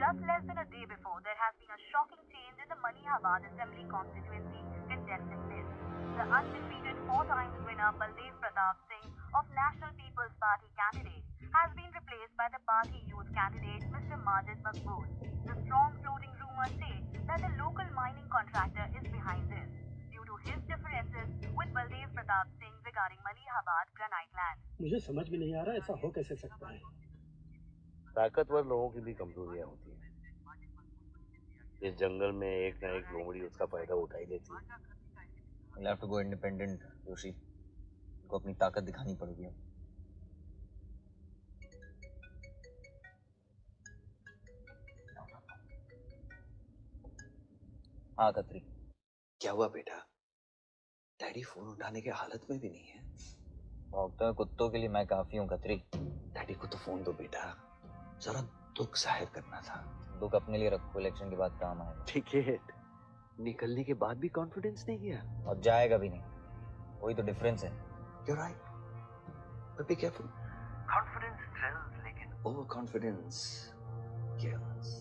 Just less than a day before, there has been a shocking change in the Malihabad Assembly constituency contestant list. The undefeated 4 times winner Baldev Pratap Singh of National People's Party candidate has been replaced by the party youth candidate Mr. Majid Maqbool. The strong floating rumors say that the local mining contractor is behind this due to his differences with Baldev Pratap Singh regarding Malihabad granite land. मुझे समझ में नहीं आ रहा ऐसा हो कैसे सकता है। ताकतवर लोगों की भी कमजोरियां होती हैं। इस जंगल में एक ना एक लोमड़ी उसका फायदा उठा ही लेती है। You'll have to go independent, Yoshi. उनको अपनी ताकत दिखानी पड़ेगी अब। हाँ खत्री। क्या हुआ बेटा? डैडी फोन उठाने के हालत में भी नहीं है। भौंकते कुत्तों के लिए मैं काफी हूँ खत्री। डैडी को तो फोन दो बेटा, जरा दुख जाहिर करना था। दुख अपने लिए रखो, इलेक्शन के बाद काम आएगा। टिकट निकलने के बाद भी कॉन्फिडेंस नहीं गया और जाएगा भी नहीं, वही तो डिफरेंस है। You're right, but be careful. Confidence thrills, लेकिन over confidence kills.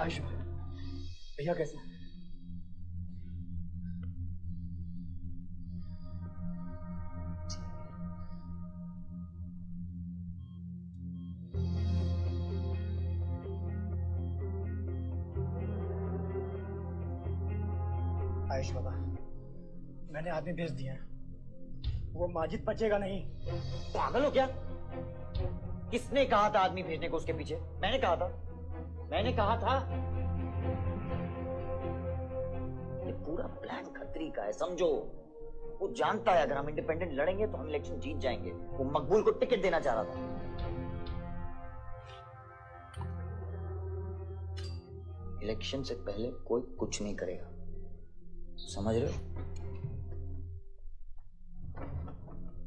आयुष भैया कैसे? आयुष बाबा, मैंने आदमी भेज दिया, वो माजिद बचेगा नहीं। पागल हो क्या? किसने कहा था आदमी भेजने को उसके पीछे? मैंने कहा था, मैंने कहा था। ये पूरा प्लान खत्री का है, समझो। वो जानता है अगर हम इंडिपेंडेंट लड़ेंगे तो हम इलेक्शन जीत जाएंगे। वो मकबूल को टिकट देना चाह रहा था। इलेक्शन से पहले कोई कुछ नहीं करेगा, समझ रहे हो?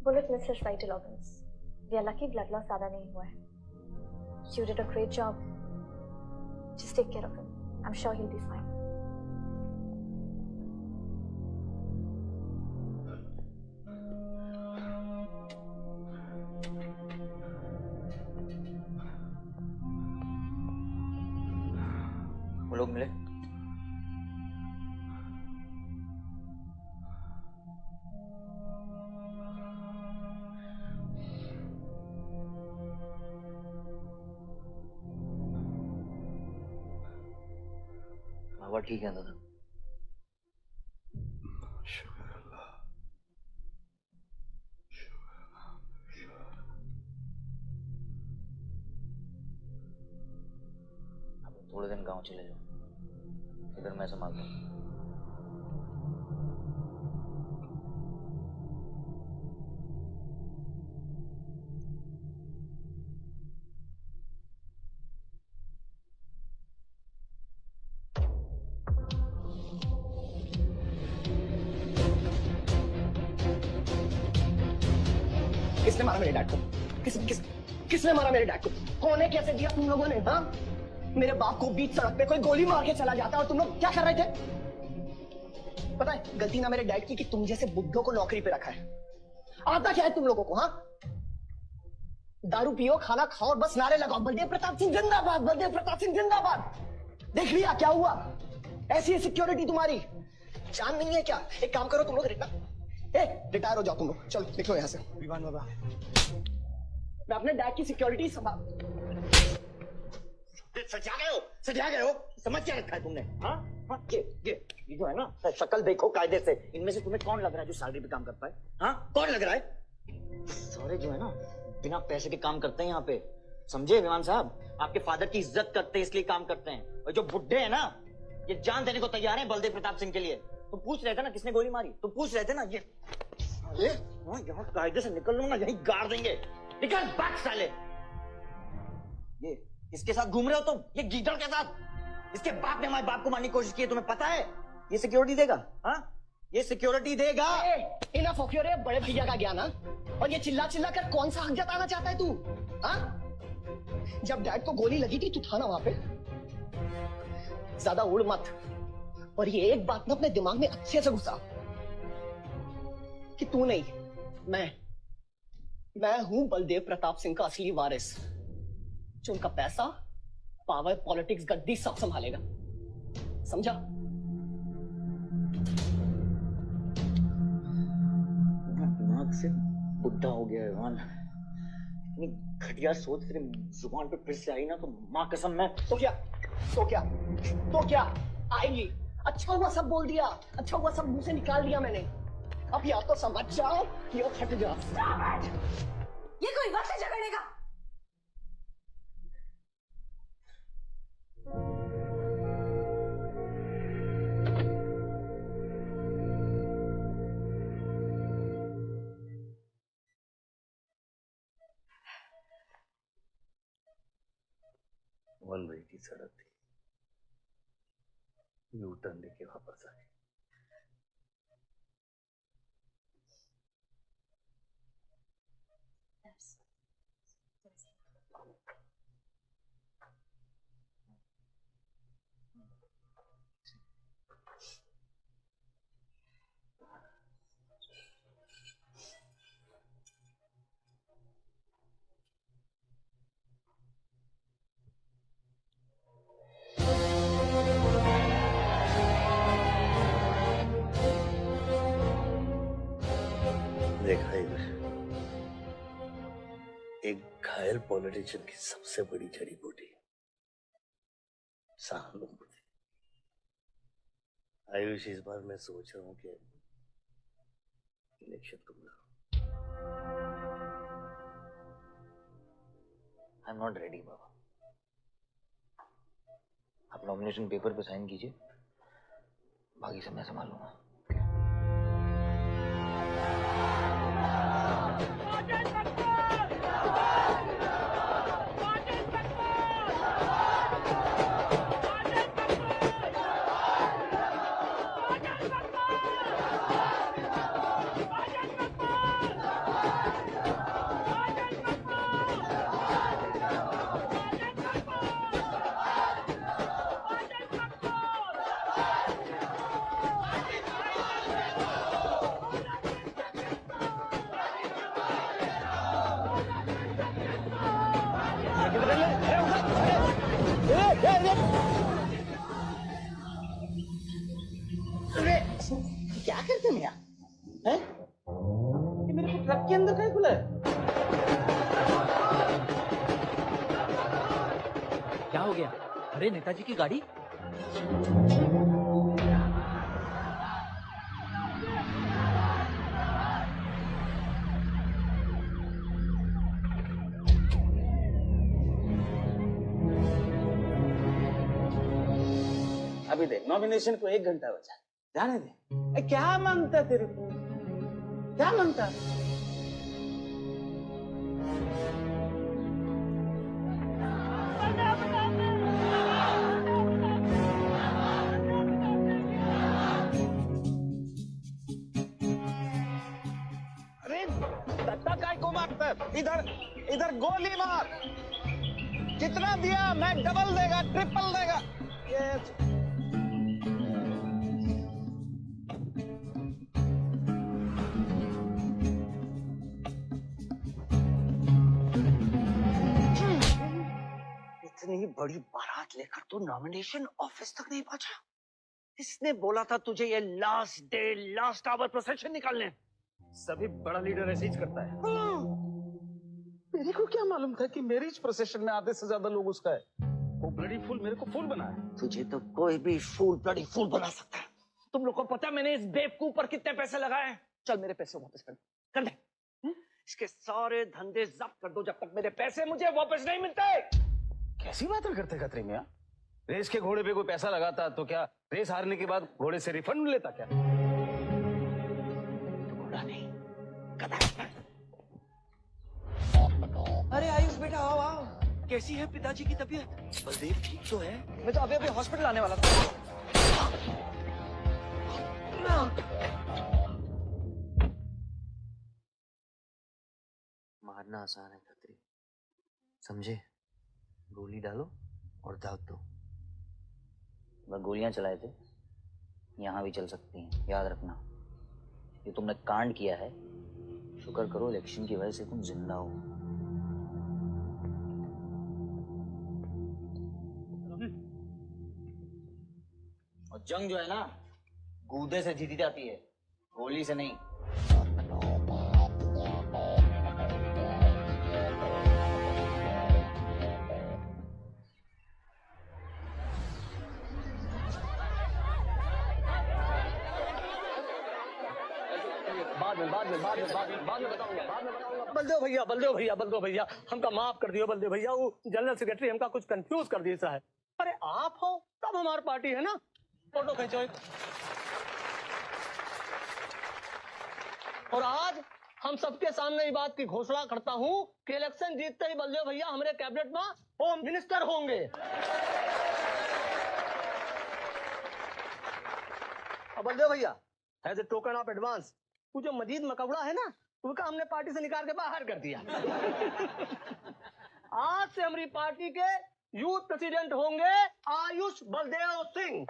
Bullet missed his vital organs. We are lucky blood loss ज़्यादा नहीं हुआ है. You did a great job. Just take care of him. I'm sure he'll be fine. वो लोग मिले? बाबा ठीक है दादा। अब थोड़े दिन गांव चले जाओ, इधर मैं संभालता हूँ। किसने मारा मेरे डैड को? किसने मारा मेरे डैड को? कौन है? कैसे दिया तुम लोगों ने? हाँ, मेरे बाप को बीच सड़क पे कोई गोली मार के चला जाता और तुम लोग क्या कर रहे थे? पता है गलती ना मेरे डैड की कि तुम जैसे बुड्ढों को नौकरी पे रखा है। आता क्या है तुम लोगों को? हाँ, दारू पियो, खाना खाओ और बस नारे लगाओ, बलदेव प्रताप सिंह जिंदाबाद, बलदेव प्रताप सिंह जिंदाबाद। देख लिया क्या हुआ? ऐसी है सिक्योरिटी तुम्हारी। जान नहीं है क्या? एक काम करो तुम लोग, रिटायर हो जाओ तुम लोग, चलो निकलो यहाँ से। विवान बाबा, मैं अपने डैड की सिक्योरिटी संभाल। सजा गए हो, समझ क्या रखा है तुमने? हाँ हाँ, ये जो है ना, शक्ल देखो कायदे से। इनमें से तुम्हें कौन लग रहा है जो सैलरी पे काम करता है? हाँ, कौन लग रहा है? सारे जो है ना बिना पैसे के काम करते हैं यहाँ पे, समझे विमान साहब? आपके फादर की इज्जत करते हैं इसलिए काम करते हैं। और जो बुड्ढे हैं ना, ये जान देने को तैयार है बलदेव प्रताप सिंह के लिए। तुम पूछ रहे थे ना किसने गोली मारी? तुम पूछ रहे थे ना? ये अरे यहाँ कायदे से निकल लूंगा, यहीं गाड़ देंगे। निकल भाग साले। ये इसके साथ घूम रहे हो तुम? ये गीदड़ के साथ? इसके बाप ने हमारे बाप को मारने की कोशिश की है, तुम्हें पता है? ये सिक्योरिटी देगा? हाँ, ये सिक्योरिटी देगा। इनफ ऑफ योर बड़े भैया का ज्ञान। और ये चिल्ला चिल्ला कर कौन सा हक जताना चाहता है तू? हाँ, जब डैड को गोली लगी थी तू था ना वहां पे? ज्यादा उड़ मत। और ये एक बात ना अपने दिमाग में अच्छे से घुसा कि तू नहीं, मैं हूं बलदेव प्रताप सिंह का असली वारिस, जो उनका पैसा, पावर, पॉलिटिक्स, गद्दी सब संभालेगा। समझा? दिमाग से बुढ़ा हो गया है। इतनी घटिया सोच तेरे जुबान पे फिर से आई ना तो माँ कसम मैं तो क्या आएगी? अच्छा हुआ सब बोल दिया, अच्छा हुआ सब मुंह से निकाल दिया मैंने। अब या तो समझ जाओ या हट जाओ। ये कोई वक्त है झगड़ने का? वन वे की सड़क थी, यू टर्न लेके वापस आए। देखा इधर, एक घायल पॉलिटिशियन की सबसे बड़ी जड़ी बूटी सहानुभूति। आयुष, इस बार मैं सोच रहा हूं कि इलेक्शन तुम लड़ो। आई एम नॉट रेडी बाबा। आप नॉमिनेशन पेपर पे साइन कीजिए, बाकी सब मैं संभालूंगा। क्या करते हैं यार? हैं? ये मेरे को ट्रक के अंदर क्या खुला है? क्या हो गया? अरे नेताजी की गाड़ी। अभी देख नॉमिनेशन को 1 घंटा बचा, जाने दे। क्या मांगता तेरे को, क्या मांगता? अरे दत्ता काय को मारता है? इधर इधर गोली मार। कितना दिया? मैं डबल देगा, ट्रिपल देगा। ये इतनी बड़ी बारात लेकर तू नॉमिनेशन ऑफिस तक नहीं पहुंचा। किसने बोला था तुझे ये last day last hour procession निकालने? सभी बड़ा लीडर ऐसे ही करता है। मेरे को क्या मालूम था कि मैरिज प्रोसेशन में आधे से ज्यादा लोग उसका है। वो ब्लडी फूल मेरे को फूल बना है। तुझे तो कोई भी फूल ब्लडी फूल बना सकता है। तुम लोग को पता है मैंने इस बेवकूफ पर कितने पैसे लगाए हैं? चल मेरे पैसे वापस कर दे। इसके सारे धंधे जब्त कर दो जब तक मेरे पैसे मुझे वापस नहीं मिलते। कैसी बातें करते खतरे में? रेस के घोड़े पे कोई पैसा लगाता तो क्या रेस हारने के बाद घोड़े से रिफंड लेता क्या? घोड़ा नहीं, अरे आयुष बेटा आओ आओ। कैसी है पिताजी की तबीयत? बलदेव ठीक तो है? मैं तो अभी अभी हॉस्पिटल आने वाला था। मारना आसान है खतरी, समझे? गोली डालो और दाग दो। वह गोलियां चलाए थे, यहाँ भी चल सकती हैं, याद रखना। ये तुमने कांड किया है, शुक्र करो इलेक्शन की वजह से तुम जिंदा हो। और जंग जो है ना, कूदे से जीती जाती है, गोली से नहीं। बाद में बताऊंगा। बलदेव भैया हमका माफ कर दियो। बलदेव भैया वो जनरल सेक्रेटरी हमका कुछ कंफ्यूज कर दिया है। अरे आप हो तब हमारी पार्टी है ना। फोटो खींचो एक। और आज हम सबके सामने ये बात की घोषणा करता हूँ कि इलेक्शन जीतते ही बलदेव भैया हमारे कैबिनेट में होम मिनिस्टर होंगे। बलदेव भैया as a token of advance वो जो मजीद मकबड़ा है ना उनका हमने पार्टी से निकाल के बाहर कर दिया। आज से हमारी पार्टी के यूथ प्रेसिडेंट होंगे आयुष बलदेव सिंह।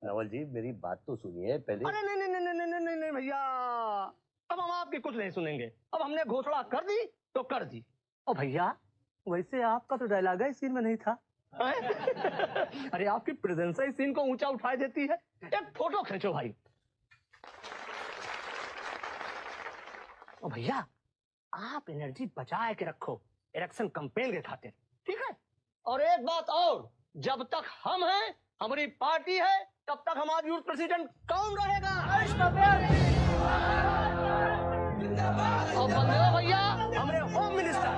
नवल जी मेरी बात तो सुनिए पहले। अरे नहीं भैया, अब हम आपकी कुछ नहीं सुनेंगे। अब हमने घोषणा कर दी तो कर दी। और भैया वैसे आपका तो डायलॉग है इस सीन में नहीं था। अरे आपकी प्रेजेंस इस सीन को ऊंचा उठा देती है। एक फोटो खींचो भाई। और भैया आप एनर्जी बचाए के रखो इलेक्शन कैंपेन के खातिर, ठीक है? और एक बात और, जब तक हम हैं हमारी पार्टी है तब तक हमारा यूथ प्रेसिडेंट कौन रहेगा? और बलदेव भैया हमारे home minister.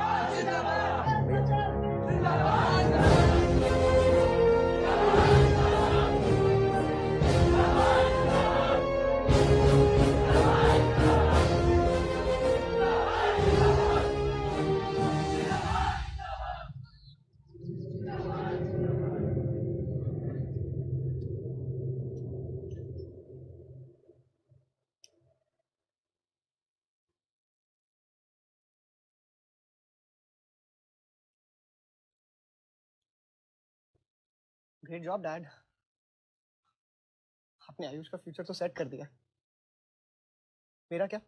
Great job dad. आपने आयुष का फ्यूचर तो सेट कर दिया। मेरा क्या?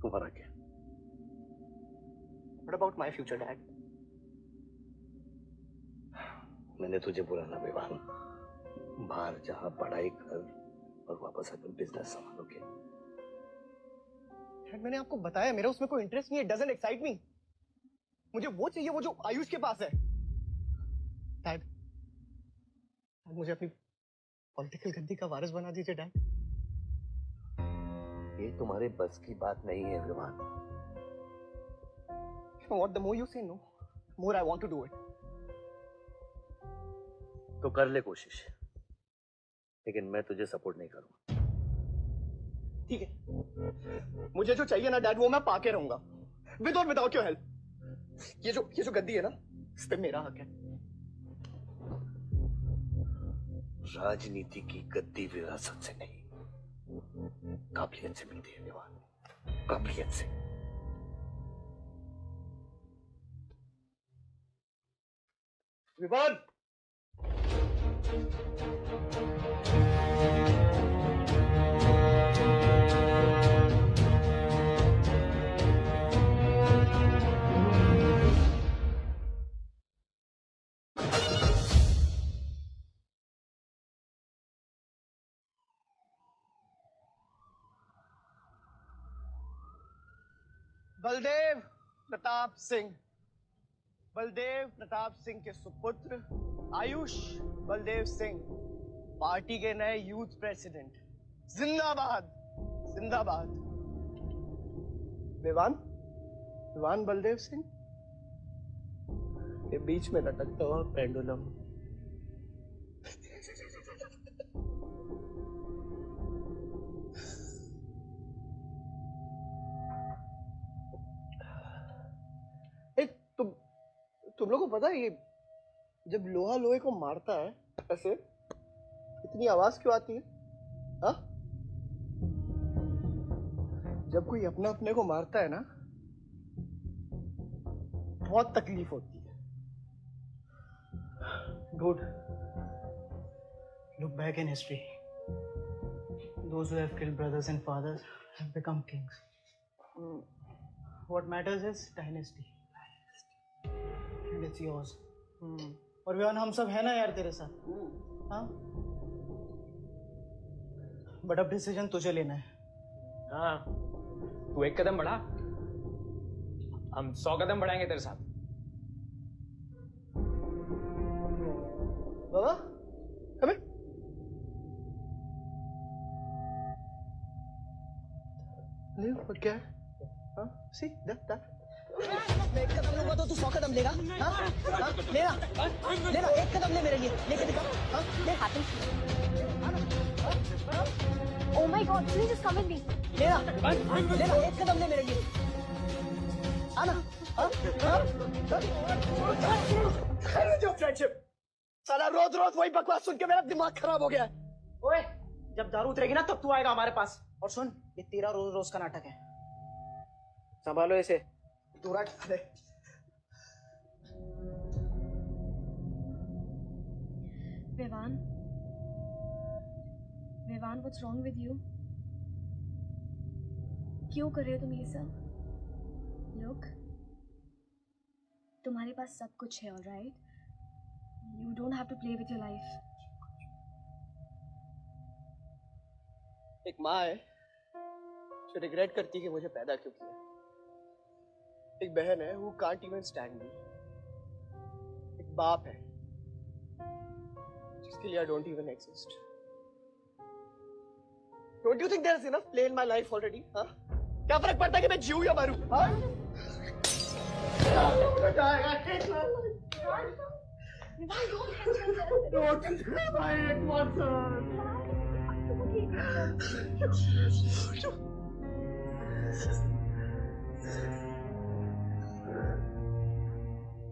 तुम्हारा क्या? What about my future, Dad? मैंने तुझे पुराना विवाह बाहर जहाँ पढ़ाई कर और वापस आकर बिजनेस संभालोगे। डैड मैंने आपको बताया मेरा उसमें कोई इंटरेस्ट नहीं है। Doesn't excite me. मुझे वो चाहिए वो जो आयुष के पास है। डैड मुझे अपनी पॉलिटिकल गद्दी का वारिस बना दीजिए डैड। ये तुम्हारे बस की बात नहीं है विमान। What the more you say no, more I want to do it. तो कर ले कोशिश, लेकिन मैं तुझे सपोर्ट नहीं करूंगा। ठीक है, मुझे जो चाहिए ना डैड वो मैं पाके रहूंगा, विद और विदाउट योर हेल्प। ये जो गद्दी है ना, इस पे मेरा हक है। राजनीति की गद्दी विरासत से नहीं, काबिलियत से मिलती है विवान, काबिलियत से। विवान, बलदेव प्रताप सिंह, बलदेव प्रताप सिंह के सुपुत्र आयुष बलदेव सिंह पार्टी के नए यूथ प्रेसिडेंट। जिंदाबाद जिंदाबाद। विवान बलदेव सिंह के बीच में लटकता हुआ पेंडुलम। तुम लोगों को पता है ये जब लोहा लोहे को मारता है ऐसे इतनी आवाज क्यों आती है? हाँ? जब कोई अपना अपने को मारता है ना बहुत तकलीफ होती है। Dude, look back in history. Those who have killed brothers and fathers have become kings. What matters is dynasty. And it's yours. और विवान हम सब है ना यार तेरे साथ। हाँ? बट अब डिसीजन तुझे लेना है। हाँ, तू एक कदम बढ़ा, हम 100 कदम बढ़ाएंगे तेरे साथ। बाबा, come here. ले और क्या है? हाँ? See that? मैं एक कदम लूंगा तो तू 100 कदम लेगा? हाँ? हाँ? लेना, एक कदम ले मेरे लिए, लेके दिखा। हाँ? ले Oh my God, please just come with me. लेना, एक कदम ले मेरे लिए। आना, हाँ? जो फ्रेंडशिप, साला रोज वही बकवास सुन के मेरा दिमाग खराब हो गया है। ओए, जब दारू उतरेगी ना तब तू आएगा हमारे पास। और सुन, ये तेरा रोज का नाटक है। संभालो इसे, दूरा दे। Vivaan, what's wrong with you? क्यों कर रहे हो तुम ये सब? Look, तुम्हारे पास सब कुछ है, alright? You don't have to play with your life. एक माँ है जो रिग्रेट करती है कि मुझे पैदा क्यों किया। एक बहन है who can't even stand me. एक बाप है जिसके लिए I don't even exist. Don't you think there is enough play in my life already? हाँ? क्या फर्क पड़ता है कि मैं जीऊँ या मरूँ? हाँ?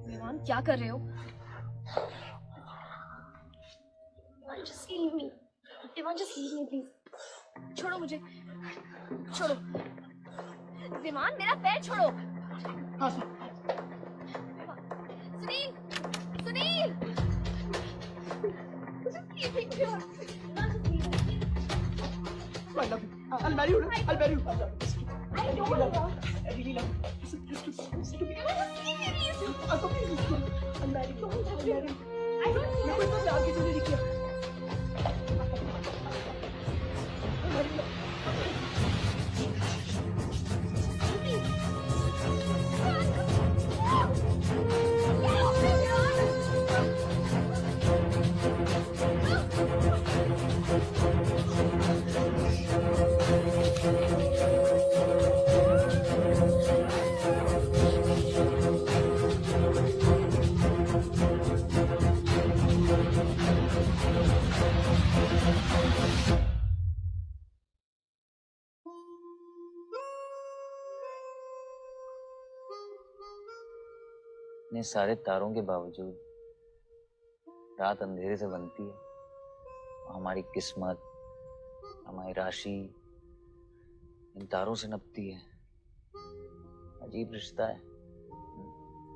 विवान, क्या कर रहे हो? Just leave me. Vivaan, just leave me, please. छोड़ो मुझे, छोड़ो। विमान, मेरा पैर छोड़ो। हाँ, Sunil, Sunil. I love you. I'll marry you. I'll marry you. I don't love you. I really love you. Listen to me. I'll marry you. I'll marry you. I don't मैं कोई तो आगे चले नहीं किया। इतने सारे तारों के बावजूद रात अंधेरे से बनती है, हमारी किस्मत, हमारी राशि इन तारों से नपती है। अजीब रिश्ता है।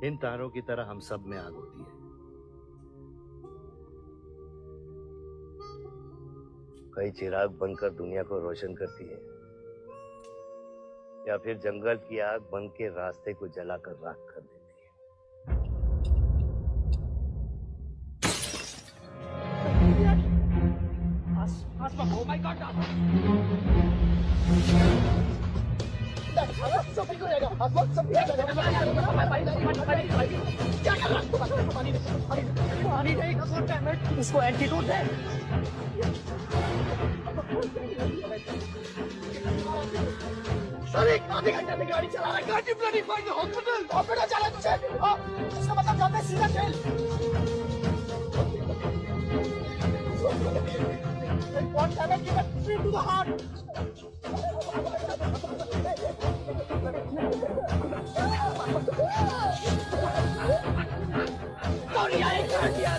इन तारों की तरह हम सब में आग होती है। कई चिराग बनकर दुनिया को रोशन करती है, या फिर जंगल की आग बन के रास्ते को जलाकर राख कर देती है। Oh my God! सब ठीक हो जाएगा। सब ठीक हो जाएगा। क्या कर रहा है? पानी नहीं, इसको एंटीडोट दे। सर, एक आधे घंटे में गाड़ी चला रहा है। गाड़ी ब्लडी फाइंड द हॉस्पिटल चला तुझे। इसका मतलब जाते हैं सीधा jail. One damage given straight to the heart. Sorry, I can't hear.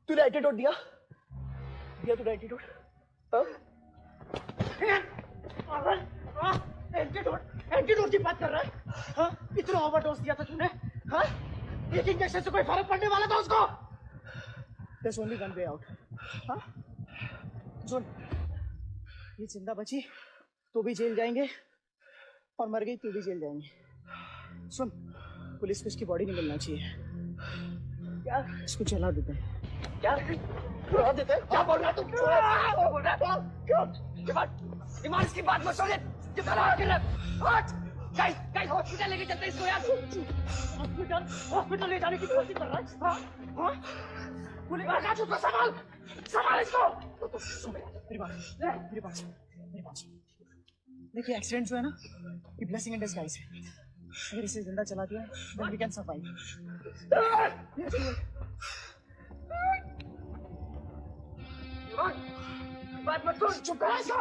तूने एंटीडोट दिया तूने एंटीडोट? एंटीडोट की बात कर रहा है? हाँ, इतना ओवरडोज दिया था तूने? हाँ, एक इंजेक्शन से कोई फर्क पड़ने वाला था उसको? There's only one way out. हाँ, सुन, ये जिंदा बची तो भी जेल जाएंगे और मर गई तो भी जेल जाएंगे। सुन, पुलिस को इसकी बॉडी नहीं मिलना चाहिए। क्या? इसको जला देते हैं। क्या? जला देते हैं? क्या बोल रहा है तू? क्या बोल रहा है? क्यों? दिमाग इसकी बात मत सुन। कितना आखिर है? गाइस हॉस्पिटल लेके चलते इसको यार। हॉस्पिटल ले जाने की कोशिश कर रहा है? हाँ? पुलिस का चुप संभाल इसको। सुन मेरी बात। देखिए एक्सीडेंट जो है ना, ये ब्लेसिंग इन डिस्गाइज है। अगर इसे जिंदा चला दिया then we can survive. बात मत सुन, चुप कर इसको।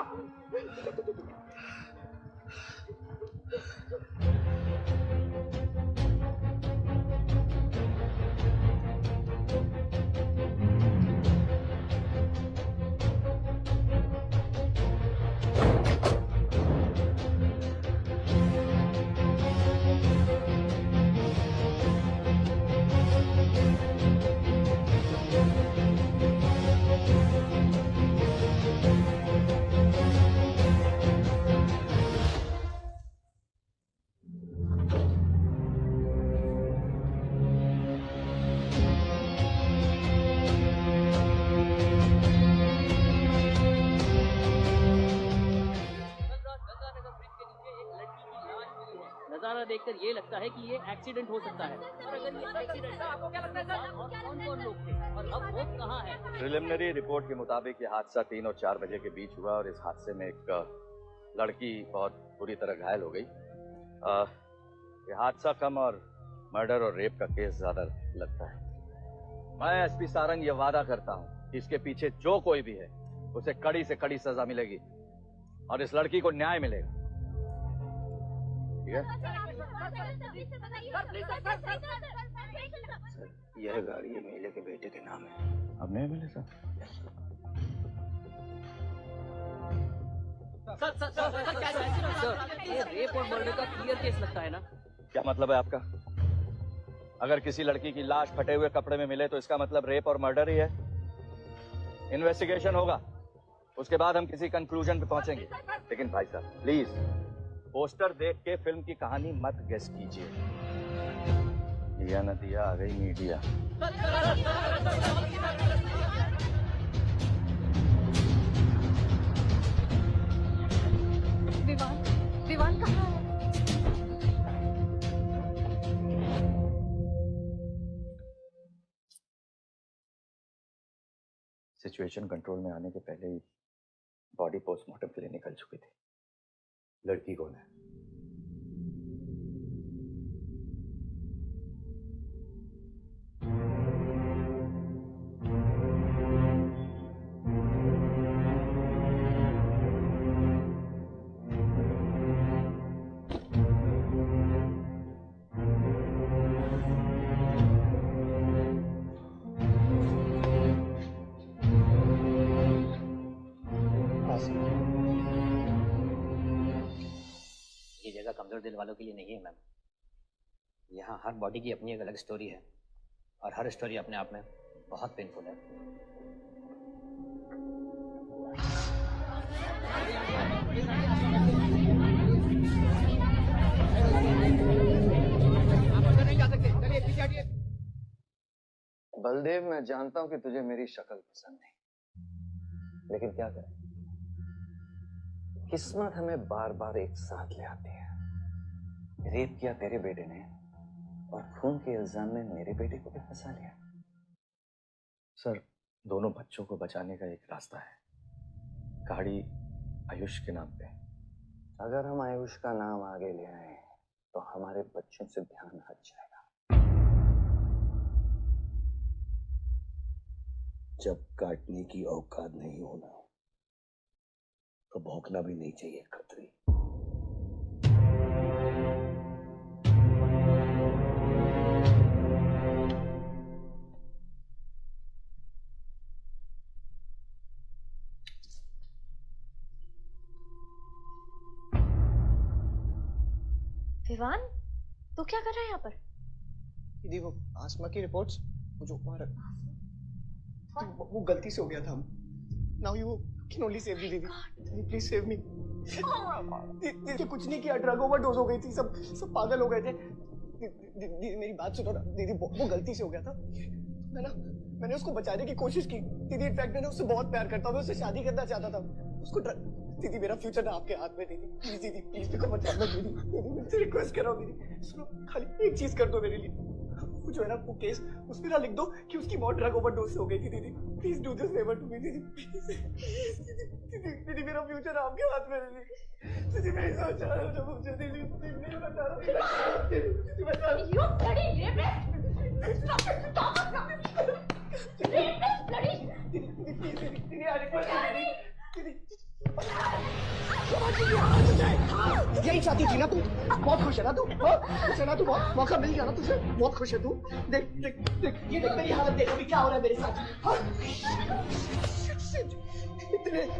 नजारा देखकर ये लगता है कि ये एक्सीडेंट हो सकता है। और अगर ये एक्सीडेंट था, आपको क्या लगता है सर? और कौन लोग थे और अब वो कहाँ है? प्रिलिमिनरी रिपोर्ट के मुताबिक ये हादसा 3 और 4 बजे के बीच हुआ और इस हादसे में एक लड़की बहुत बुरी तरह घायल हो गई। ये हादसा कम और मर्डर और रेप का केस ज्यादा लगता है। मैं एसपी सारंग ये वादा करता हूँ कि इसके पीछे जो कोई भी है उसे कड़ी से कड़ी सजा मिलेगी और इस लड़की को न्याय मिलेगा। ठीक है? यह गाड़ी एमएलए के बेटे के नाम है। अब नहीं मिले सर? सर, ये रेप और मर्डर का क्लियर केस लगता है ना? क्या मतलब है आपका? अगर किसी लड़की की लाश फटे हुए कपड़े में मिले तो इसका मतलब रेप और मर्डर ही है। इन्वेस्टिगेशन होगा, उसके बाद हम किसी कंक्लूजन पे पहुंचेंगे। लेकिन भाई साहब प्लीज पोस्टर देख के फिल्म की कहानी मत गेस कीजिए। दिया न दिया आ गई मीडिया। विवान कहाँ है? सिचुएशन कंट्रोल में आने के पहले ही बॉडी पोस्टमार्टम के लिए निकल चुकी थी। लड़की कौन है? ये जगह कमजोर दिल वालों के लिए नहीं है मैम। यहाँ हर बॉडी की अपनी एक अलग स्टोरी है और हर स्टोरी अपने आप में बहुत पेनफुल है। बलदेव, मैं जानता हूं कि तुझे मेरी शक्ल पसंद नहीं, लेकिन क्या करें, किस्मत हमें बार बार एक साथ ले आती है। रेप किया तेरे बेटे ने और खून के इल्जाम में मेरे बेटे को भी फंसा लिया। सर, दोनों बच्चों को बचाने का एक रास्ता है, गाड़ी आयुष के नाम पे। अगर हम आयुष का नाम आगे ले आए तो हमारे बच्चों से ध्यान हट जाएगा। जब काटने की औकात नहीं होना तो भौंकना भी नहीं चाहिए खतरी। विवान, तू क्या कर रहा है यहाँ पर? दीदी, वो आसमा की रिपोर्ट्स, वो जो वो गलती से हो गया था। Now you can only save me दीदी, प्लीज सेव मी। दीदी कुछ नहीं किया, ड्रग ओवरडोज हो गई थी, सब पागल हो गए थे। दीदी मेरी बात सुनो ना दीदी, वो गलती से हो गया था। मैंने उसको बचाने की कोशिश की दीदी। इनफैक्ट मैंने उससे बहुत प्यार करता हूँ, मैं उससे शादी करना चाहता था। उसको दीदी, मेरा फ्यूचर ना आपके हाथ में दीदी। प्लीज दीदी, प्लीज मेरे को बचा लो दीदी। दीदी मैं रिक्वेस्ट कर रहा हूँ दीदी, सुनो, खाली एक चीज कर दो मेरे लिए। वो जो है ना वो केस, उसमें ना लिख दो कि उसकी मौत ड्रग ओवरडोज से हो गई थी दीदी। Please do this favour to me दीदी, प्लीज। दीदी मेरा फ्यूचर आपके हाथ में दीदी। दीदी मेरी सोच आ रहा है मुझे दीदी, प्लीज बता रहा हूँ दीदी, बता। You bloody rapist! Stop it! Stop it! Rapist, bloody! दीदी आ दीदी। यही चाहती थी ना तू? बहुत खुश है ना तू? खुश है ना तू? बहुत मौका मिल गया ना तुझे? बहुत खुश है तू? देख देख देख, ये देख मेरी हालत, देख अभी क्या हो रहा है मेरे साथ।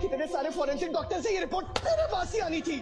कितने सारे फॉरेंसिक डॉक्टर से ये रिपोर्ट तेरे पास ही आनी थी।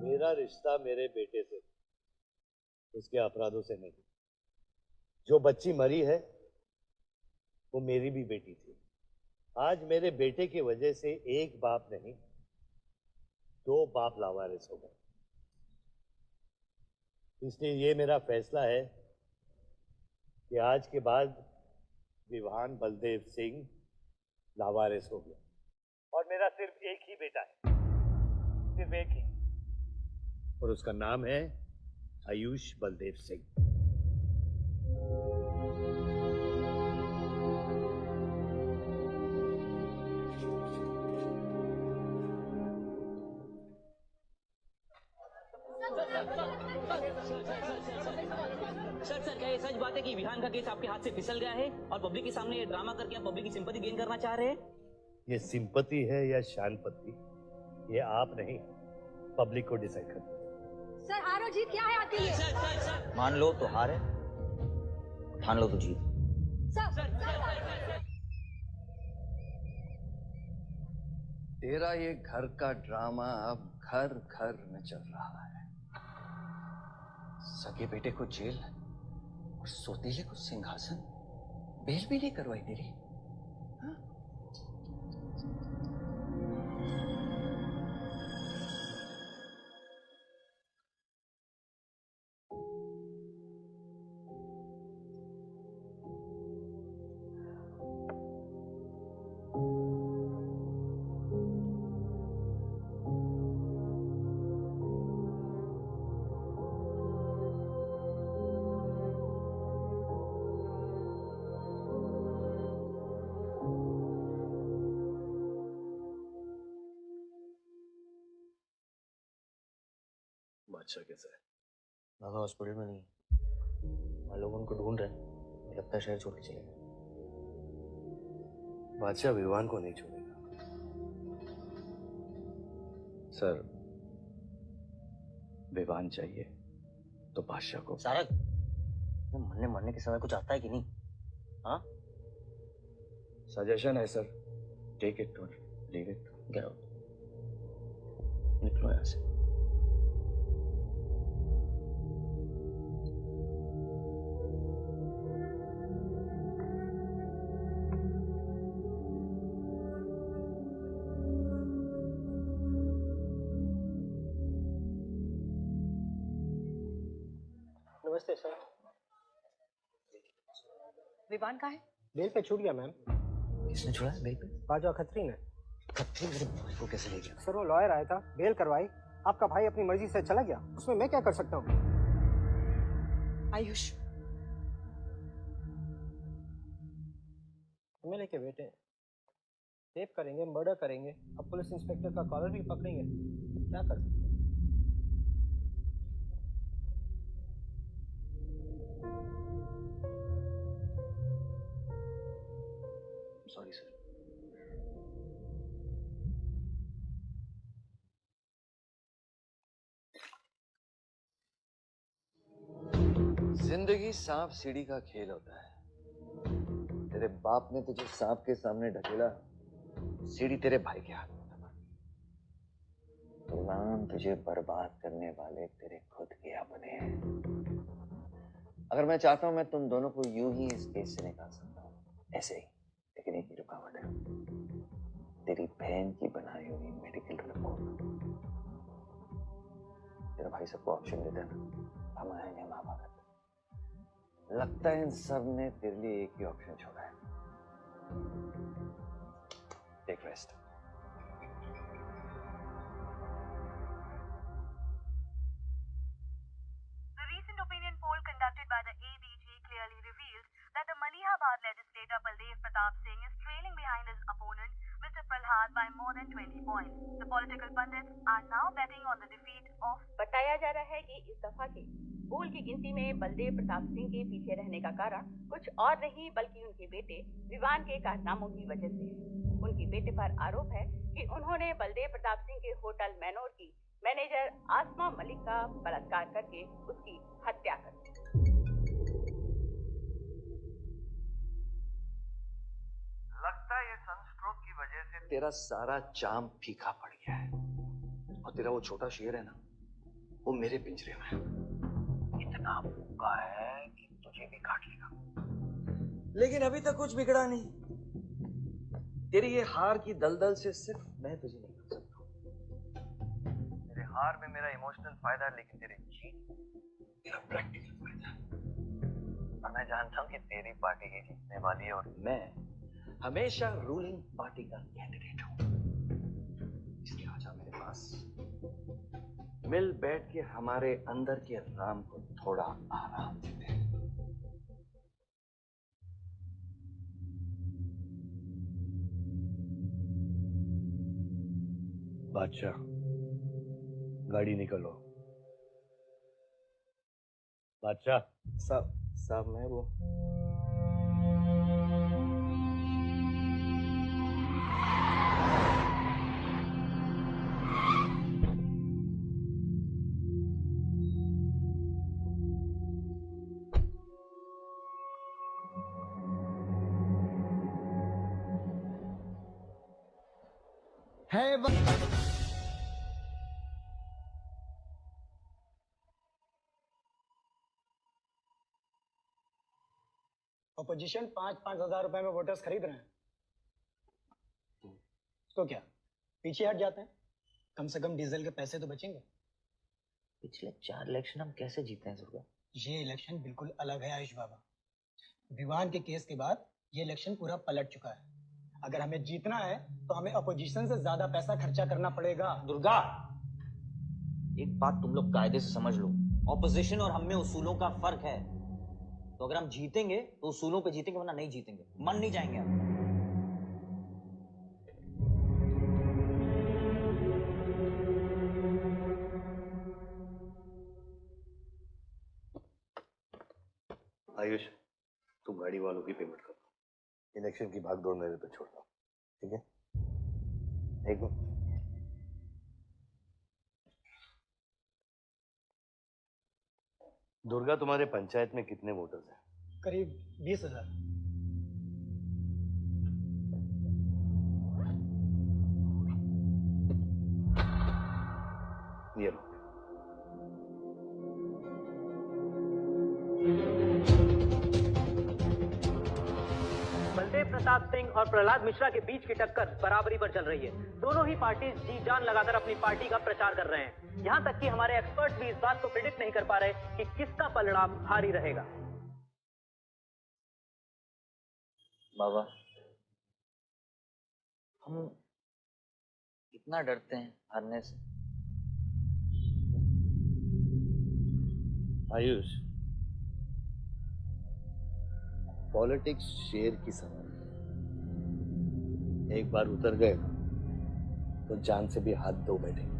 मेरा रिश्ता मेरे बेटे से, उसके अपराधों से नहीं। जो बच्ची मरी है वो मेरी भी बेटी थी। आज मेरे बेटे की वजह से एक बाप नहीं, दो बाप लावारिस हो गए। इसलिए ये मेरा फैसला है कि आज के बाद विवान बलदेव सिंह लावारिस हो गया और मेरा सिर्फ एक ही बेटा है, सिर्फ एक ही, और उसका नाम है आयुष बलदेव सिंह। सर क्या ये सच बात है कि विहान का केस आपके हाथ से फिसल गया है और पब्लिक के सामने ये ड्रामा करके आप पब्लिक की सिंपैथी गेन करना चाह रहे हैं? ये सिंपति है या शानपति, ये आप नहीं पब्लिक को डिसाइड करते। सर हार और जीत क्या है आपके लिए? मान लो तो हार है, ठान लो तो जीत। तेरा ये घर का ड्रामा अब घर घर में चल रहा है। सगे बेटे को जेल और सौतेले को सिंहासन, बेल भी नहीं करवाई तेरी। बादशाह कैसा है? बाबा हॉस्पिटल में नहीं, वहाँ लोग उनको ढूंढ रहे हैं। मुझे लगता है शहर छोड़ के चले गए। बादशाह विवान को नहीं छोड़ेगा। सर, विवान चाहिए तो बादशाह को। सारक, मरने मरने के समय कुछ आता है कि नहीं? हाँ? सजेशन है सर, टेक इट और लीव इट। गेट आउट, निकलो यहाँ से। नमस्ते सर। विवान कहाँ है? बेल पे छूट गया मैम। किसने छोड़ा बेल पे? बाजवा खत्री ने। खत्री मेरे भाई को कैसे ले गया? सर वो लॉयर आया था, बेल करवाई, आपका भाई अपनी मर्जी से चला गया, उसमें मैं क्या कर सकता हूँ? आयुष, हमें लेके बेटे रेप करेंगे, मर्डर करेंगे, अब पुलिस इंस्पेक्टर का कॉलर भी पकड़ेंगे, क्या कर सकते? Sorry sir. जिंदगी सांप सीढ़ी का खेल होता है। तेरे बाप ने तुझे सांप के सामने ढकेला, सीढ़ी तेरे भाई के हाथ में दबा। गुलाम तुझे बर्बाद करने वाले तेरे खुद के अपने हैं। अगर मैं चाहता हूं मैं तुम दोनों को यूं ही इस केस से निकाल सकता हूं, ऐसे ही। लेकिन एक ही रुकावट है, तेरी बहन की बनाई हुई मेडिकल रिपोर्ट। तेरा भाई सबको ऑप्शन देता है ना, हम आएंगे माँ बाप। लगता है इन सब ने तेरे लिए एक ही ऑप्शन छोड़ा है, take rest. The recent opinion poll conducted by the ABJ clearly reveals that the Malihabad legislator Baldev Pratap Singh is trailing behind his opponent, Mr. Prahlad, by more than 20 points. The political pundits are now betting on the defeat of. बताया जा रहा है कि इस दफा की पोल की गिनती में बलदेव प्रताप सिंह के पीछे रहने का कारण कुछ और नहीं बल्कि उनके बेटे विवान के कारनामों की वजह से है। उनके बेटे पर आरोप है कि उन्होंने बलदेव प्रताप सिंह के होटल मैनोर की मैनेजर आसमा मलिक का बलात्कार करके उसकी हत्या कर दी। लगता है ये सनस्ट्रोक की वजह से तेरा सारा चाम फीका पड़ गया है, और तेरा वो छोटा शेर है ना, वो मेरे पिंजरे में है। इतना भूखा है कि तुझे भी काट लेगा। लेकिन अभी तक कुछ बिगड़ा नहीं। तेरी ये हार की दलदल से सिर्फ मैं तुझे निकाल सकता हूँ। तेरे हार में मेरा इमोशनल फायदा है, लेकिन तेरे जीत मेरा प्रैक्टिकल फायदा है। और मैं जानता हूँ कि तेरी पार्टी ही जीतने वाली है, और मैं हमेशा रूलिंग पार्टी का कैंडिडेट हूँ। इसलिए आजा मेरे पास, मिल बैठ के हमारे अंदर के राम को थोड़ा आराम देते हैं। बादशाह, गाड़ी निकलो। बादशाह साहब मैं वो अपोजिशन 5-5 हजार रुपए में वोटर्स खरीद रहे हैं तो क्या पीछे हट जाते हैं? कम से कम डीजल के पैसे तो बचेंगे। पिछले 4 इलेक्शन हम कैसे जीते हैं दुर्गा? ये इलेक्शन बिल्कुल अलग है आयुष बाबा। विवान के केस के बाद ये इलेक्शन पूरा पलट चुका है। अगर हमें जीतना है तो हमें अपोजिशन से ज्यादा पैसा खर्चा करना पड़ेगा। दुर्गा, एक बात तुम लोग कायदे से समझ लो, ऑपोजिशन और हम में उसूलों का फर्क है। तो अगर हम जीतेंगे तो उसूलों पे जीतेंगे, वरना नहीं जीतेंगे, मन नहीं जाएंगे हम। आयुष, तुम गाड़ी वालों की पेमेंट कर दो। इलेक्शन की भागदौड़ मेरे पे छोड़ दो, ठीक है? एक मिनट। दुर्गा, तुम्हारे पंचायत में कितने वोटर्स हैं? करीब 20,000। ये लो। बलदेव प्रताप सिंह और प्रहलाद मिश्रा के बीच की टक्कर बराबरी पर चल रही है। दोनों ही पार्टी जी जान लगाकर अपनी पार्टी का प्रचार कर रहे हैं। यहाँ तक कि हमारे एक्सपर्ट भी इस बात को प्रिडिक्ट नहीं कर पा रहे कि किसका परिणाम भारी रहेगा। बाबा, हम इतना डरते हैं हारने से। आयुष, पॉलिटिक्स शेर की सवारी है। एक बार उतर गए तो जान से भी हाथ धो बैठे।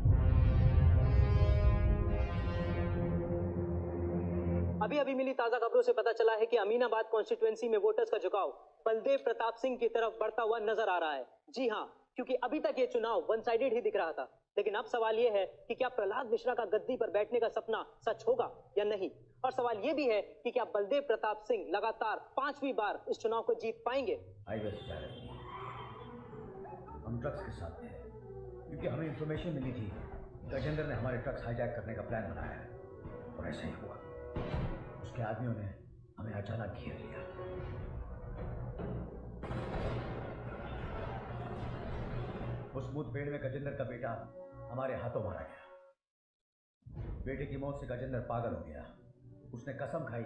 अभी अभी मिली ताजा खबरों से पता चला है कि अमीनाबाद कॉन्स्टिट्यूएंसी में वोटर्स का झुकाव बलदेव प्रताप सिंह की तरफ बढ़ता हुआ नजर आ रहा है। जी हाँ, क्योंकि अभी तक ये चुनाव वन साइडेड ही दिख रहा था। लेकिन अब सवाल ये है कि क्या प्रहलाद मिश्रा का गद्दी पर बैठने का सपना सच होगा या नहीं। और सवाल ये भी है कि क्या बलदेव प्रताप सिंह लगातार 5वीं बार इस चुनाव को जीत पाएंगे। हम ट्रक्स के साथ थे क्योंकि हमें इंफॉर्मेशन मिली थी गजेंद्र ने हमारे ट्रक्स हाईजैक करने का प्लान बनाया है और ऐसा ही हुआ। उसके आदमियों ने हमें अचानक घेर लिया। उस मुठभेड़ में गजेंद्र का बेटा हमारे हाथों मारा गया। बेटे की मौत से गजेंद्र पागल हो गया। उसने कसम खाई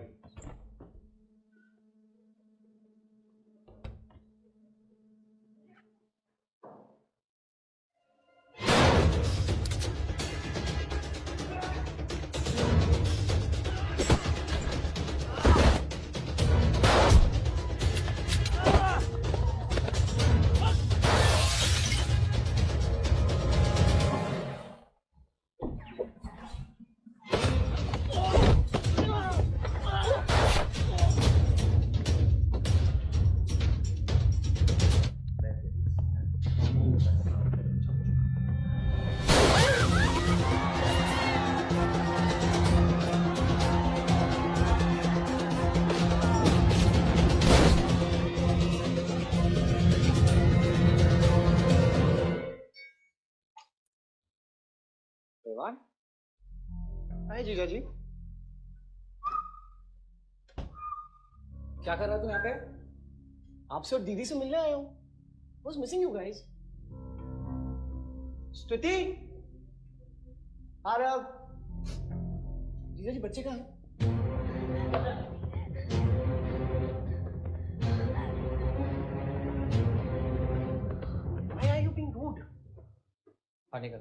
हाय जीजा जी। क्या कर रहा तू यहाँ पे? आपसे और दीदी से मिलने आया हूँ। Was missing you guys. स्तुति, आरव, जीजा जी बच्चे कहाँ हैं? Why are you being rude? पानी का।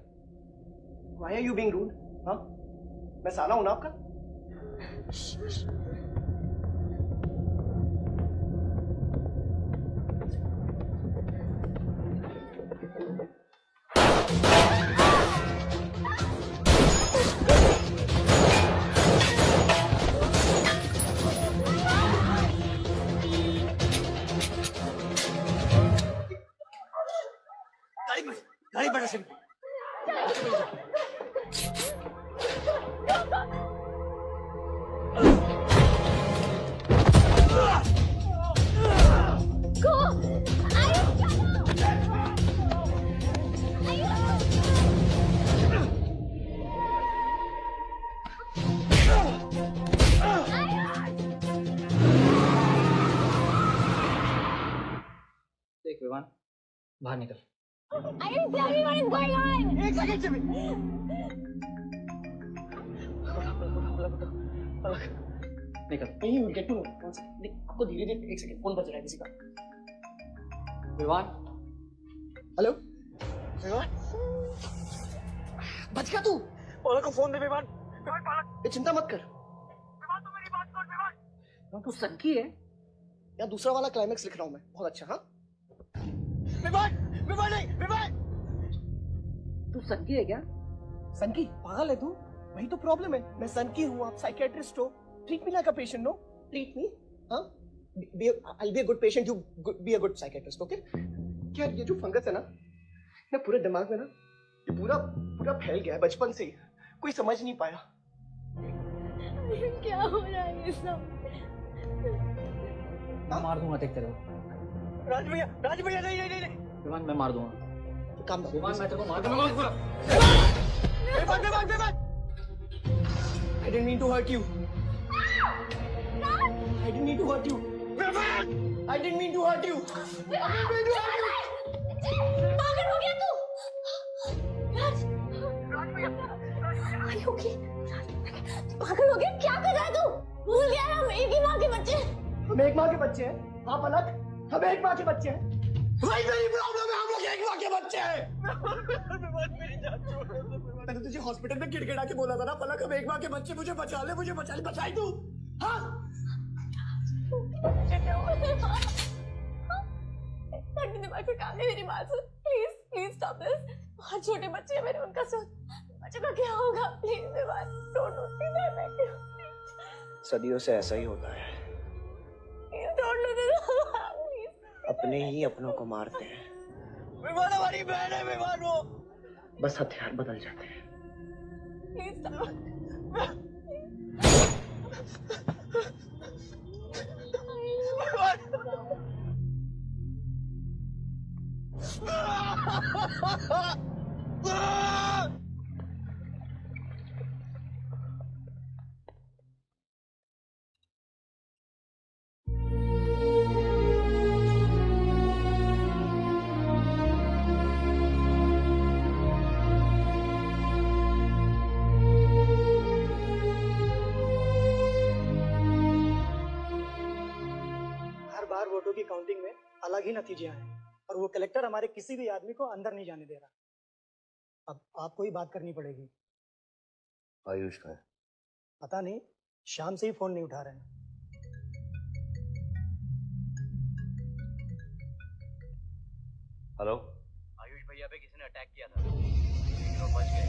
Why are you being rude? हाँ? मैं साला हूं ना आपका? बेटा सिंह। देख विवान, बाहर निकल। Ayush, tell me what is going on. एक सेकंड से भी। निकल। नहीं, we'll get to know. आपको धीरे-धीरे एक सेकंड फोन बज रहा है किसी का। विवान। हेलो। विवान। बच गया तू। पलक को फोन दे विवान। ये चिंता मत कर। विवान तू मेरी बात सुन विवान। तू सनकी है? या दूसरा वाला क्लाइमेक्स लिख रहा हूँ मैं। बहुत अच्छा हाँ। विवान, विवान नहीं, विवान। तू सनकी है क्या? सनकी? पागल है तू? वही तो प्रॉब्लम है। मैं सनकी हूँ, आप साइकियाट्रिस्ट हो। Treat me like a patient, no? Treat me, हाँ? I'll be a good patient, you be a good psychiatrist, okay? क्या ये जो फंगस है ना पूरे दिमाग में ना, ये पूरा फैल गया है बचपन से ही। कोई समझ नहीं पाया। क्या हो रहा है ये सब? मैं मार दूंगा देख तेरे को। राज भैया नहीं। विवान मैं मार दूंगा। काम विवान मैं तेरे को मार दूंगा। Vivaan. I didn't mean to hurt you. I didn't mean to hurt you. I didn't mean to hurt you. पागल हो गया तू? राज भैया, are you okay? पागल हो गया? क्या कर रहा है तू? भूल गया हम एक ही माँ के बच्चे। हम एक माँ के बच्चे हैं। आप अलग, हम एक माँ के बच्चे हैं। वही मेरी प्रॉब्लम है, हम लोग एक माँ के बच्चे हैं। मेरी जान छोड़ दे। मैंने तुझे हॉस्पिटल में गिड़गिड़ा के बोला था ना पलक, हम एक माँ के बच्चे, मुझे बचा ले, बचाई तू। हाँ? दिमाग पे काम है, मेरी बात सुन। Please stop this. बहुत छोटे बच्चे हैं मेरे, उनका सोच बच्चे का क्या होगा? Please Vivaan, don't do this. सदियों से ऐसा ही होता है। Don't do this. अपने ही अपनों को मारते हैं। विवान हमारी बहन है, विवान वो। बस हथियार बदल जाते हैं। Please stop. वोटों की काउंटिंग में अलग ही नतीजे आए और वो कलेक्टर हमारे किसी भी आदमी को अंदर नहीं जाने दे रहा। अब आपको ही बात करनी पड़ेगी। आयुष का है? पता नहीं, शाम से ही फोन नहीं उठा रहे हैं। हेलो, आयुष भैया पे किसी ने अटैक किया था, लेकिन वो बच गए।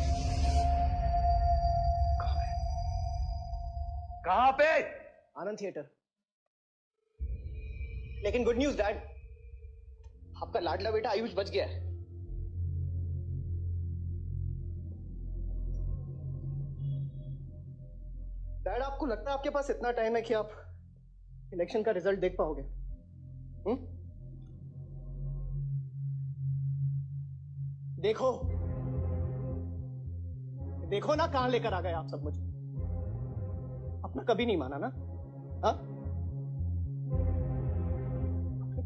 कहाँ पे? आनंद थिएटर। लेकिन गुड न्यूज डैड, आपका लाडला बेटा आयुष बच गया है। डैड, आपको लगता है आपके पास इतना टाइम है कि आप इलेक्शन का रिजल्ट देख पाओगे? देखो देखो ना कहां लेकर आ गए आप सब मुझे। अपना कभी नहीं माना ना? हाँ,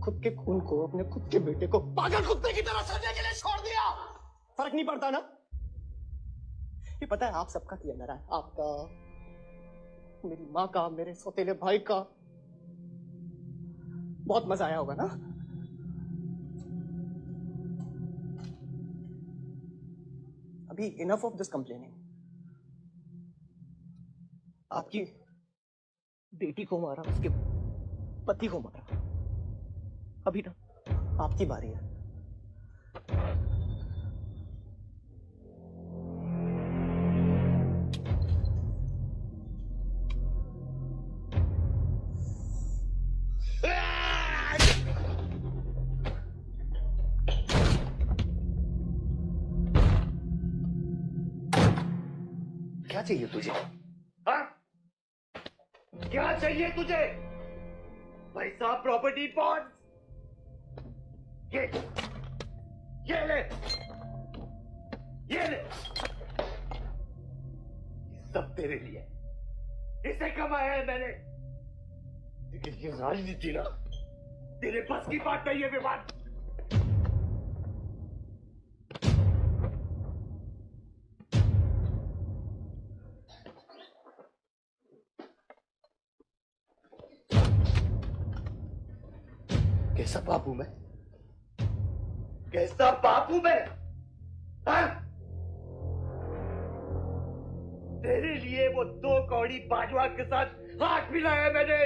खुद के खून को, अपने खुद के बेटे को पागल कुत्ते की तरह सड़ने के लिए छोड़ दिया। फर्क नहीं पड़ता ना? ये पता है आप सबका किया मेरा है, आपका, मेरी माँ का, मेरे सौतेले भाई का। बहुत मजा आया होगा ना? अभी इनफ ऑफ दिस कंप्लेनिंग। आपकी बेटी को मारा, उसके पति को मारा, अभी ना आपकी बारी है। क्या चाहिए तुझे? हाँ? क्या चाहिए तुझे? पैसा, प्रॉपर्टी, बॉन्ड? ये ले, ये ले। सब तेरे लिए, इसे कमाया है मैंने। लेकिन ये राजनीति ना, तेरे बस की बात नहीं है विवाद। कैसा बाप हूं मैं? कैसा बाप हूं मैं? हाँ? तेरे लिए वो 2 कौड़ी बाजवा के साथ हाथ मिलाया मैंने।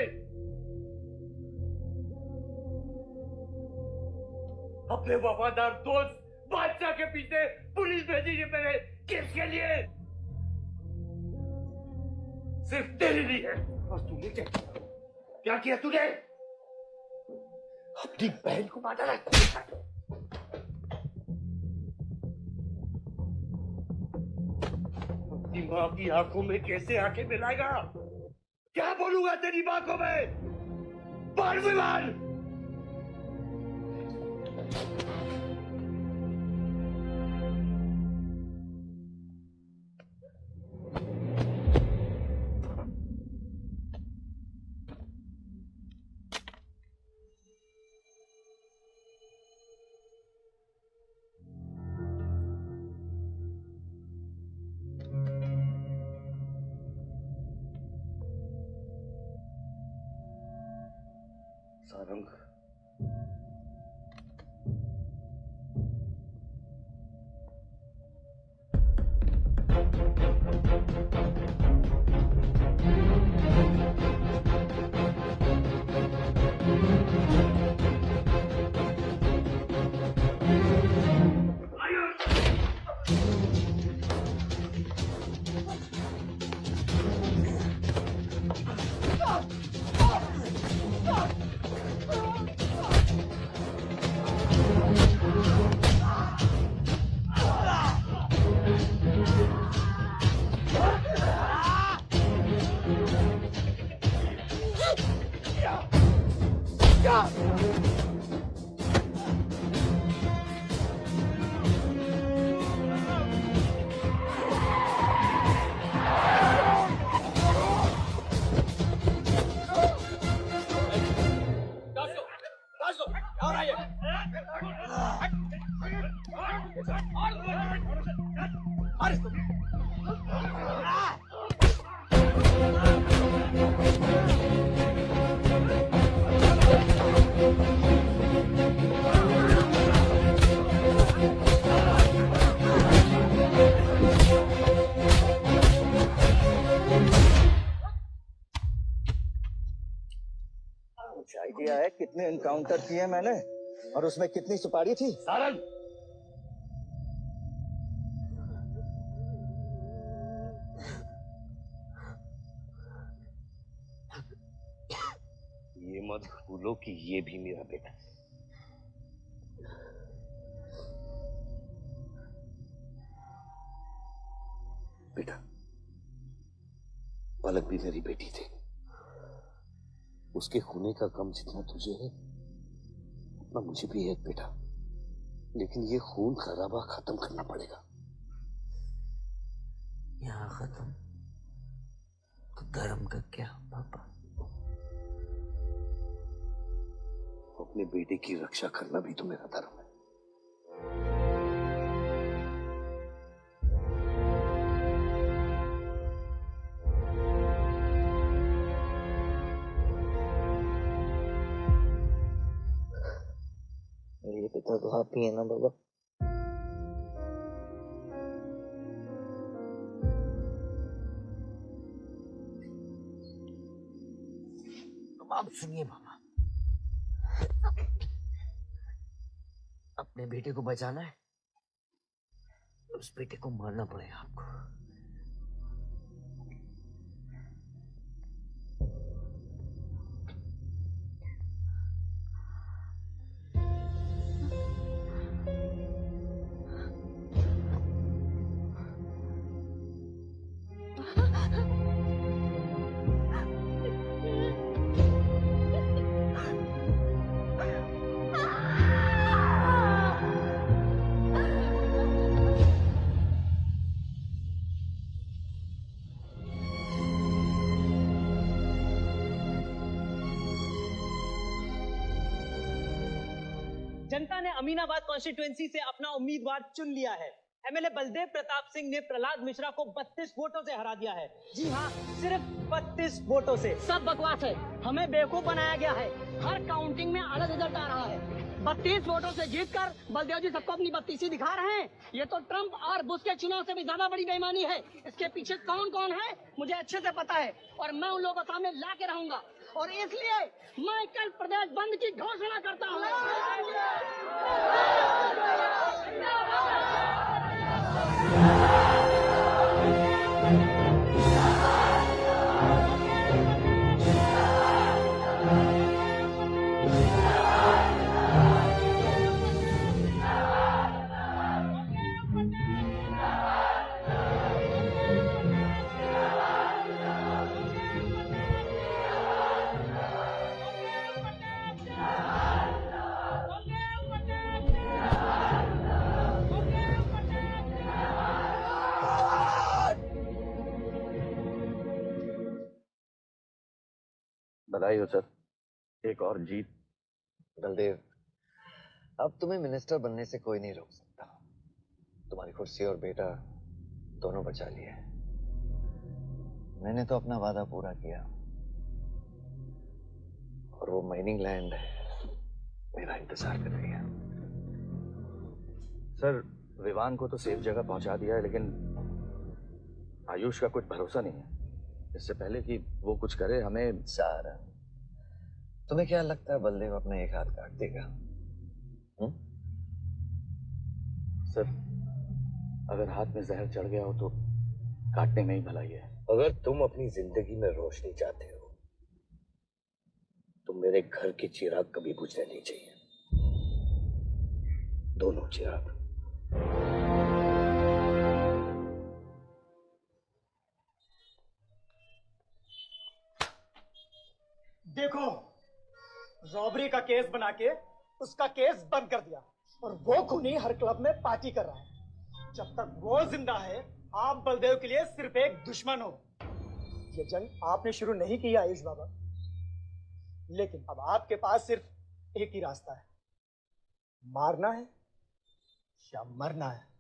अपने वफादार दोस्त बादशाह के पीछे पुलिस भेजी है मैंने। किसके लिए? सिर्फ तेरे लिए। और तूने क्या किया तूने? अपनी बहन को मारा है। अपनी मां की आंखों में कैसे आंखें मिलाएगा? क्या बोलूंगा तेरी मां को मैं? बाल विवाद। सारंग, कुछ आइडिया है कितने एनकाउंटर किए मैंने और उसमें कितनी सुपारी थी? सारंग, ये मत भूलो कि ये भी मेरा बेटा है। बेटा, पलक भी मेरी बेटी थी। उसके खूने का गम जितना तुझे है उतना मुझे भी है बेटा। लेकिन ये खून खराबा खत्म करना पड़ेगा। यहाँ खत्म तो धर्म का क्या पापा? अपने बेटे की रक्षा करना भी तो मेरा धर्म है। मेरे पिता तो आप ही है ना बाबा? अब आप सुनिए बाबा, अपने बेटे को बचाना है, उस बेटे को मारना पड़ेगा आपको। जनता ने अमीनाबाद कॉन्स्टिट्यूएंसी से अपना उम्मीदवार चुन लिया है। एमएलए बलदेव प्रताप सिंह ने प्रहलाद मिश्रा को 32 वोटों से हरा दिया है। जी हाँ, सिर्फ 32 वोटों से। सब बकवास है, हमें बेवकूफ बनाया गया है। हर काउंटिंग में अलग रिजल्ट आ रहा है। 32 वोटों से जीतकर बलदेव जी सबको अपनी बत्तीसी दिखा रहे हैं। ये तो ट्रंप और बुश के चुनाव से भी ज्यादा बड़ी बेईमानी है। इसके पीछे कौन कौन है मुझे अच्छे से पता है और मैं उन लोगों के सामने ला के रहूंगा और इसलिए मैं कल प्रदेश बंद की घोषणा करता हूँ। बधाई हो सर, एक और जीत। बलदेव, अब तुम्हें मिनिस्टर बनने से कोई नहीं रोक सकता। तुम्हारी कुर्सी और बेटा दोनों बचा लिए। मैंने तो अपना वादा पूरा किया और वो माइनिंग लैंड मेरा इंतजार कर रही है। सर, विवान को तो सेफ जगह पहुंचा दिया है, लेकिन आयुष का कुछ भरोसा नहीं है। इससे पहले कि वो कुछ करे हमें। सारा, तुम्हें क्या लगता है बलदेव अपना एक हाथ काट देगा? सर, अगर हाथ में जहर चढ़ गया हो तो काटने में ही भलाई है। अगर तुम अपनी जिंदगी में रोशनी चाहते हो तो मेरे घर के चिराग कभी बुझने नहीं चाहिए, दोनों चिराग। देखो, रॉबरी का केस बना के उसका केस बंद कर दिया और वो खूनी हर क्लब में पार्टी कर रहा है। जब तक वो जिंदा है, आप बलदेव के लिए सिर्फ एक दुश्मन हो। ये जंग आपने शुरू नहीं की आयुष बाबा, लेकिन अब आपके पास सिर्फ एक ही रास्ता है, मारना है या मरना है।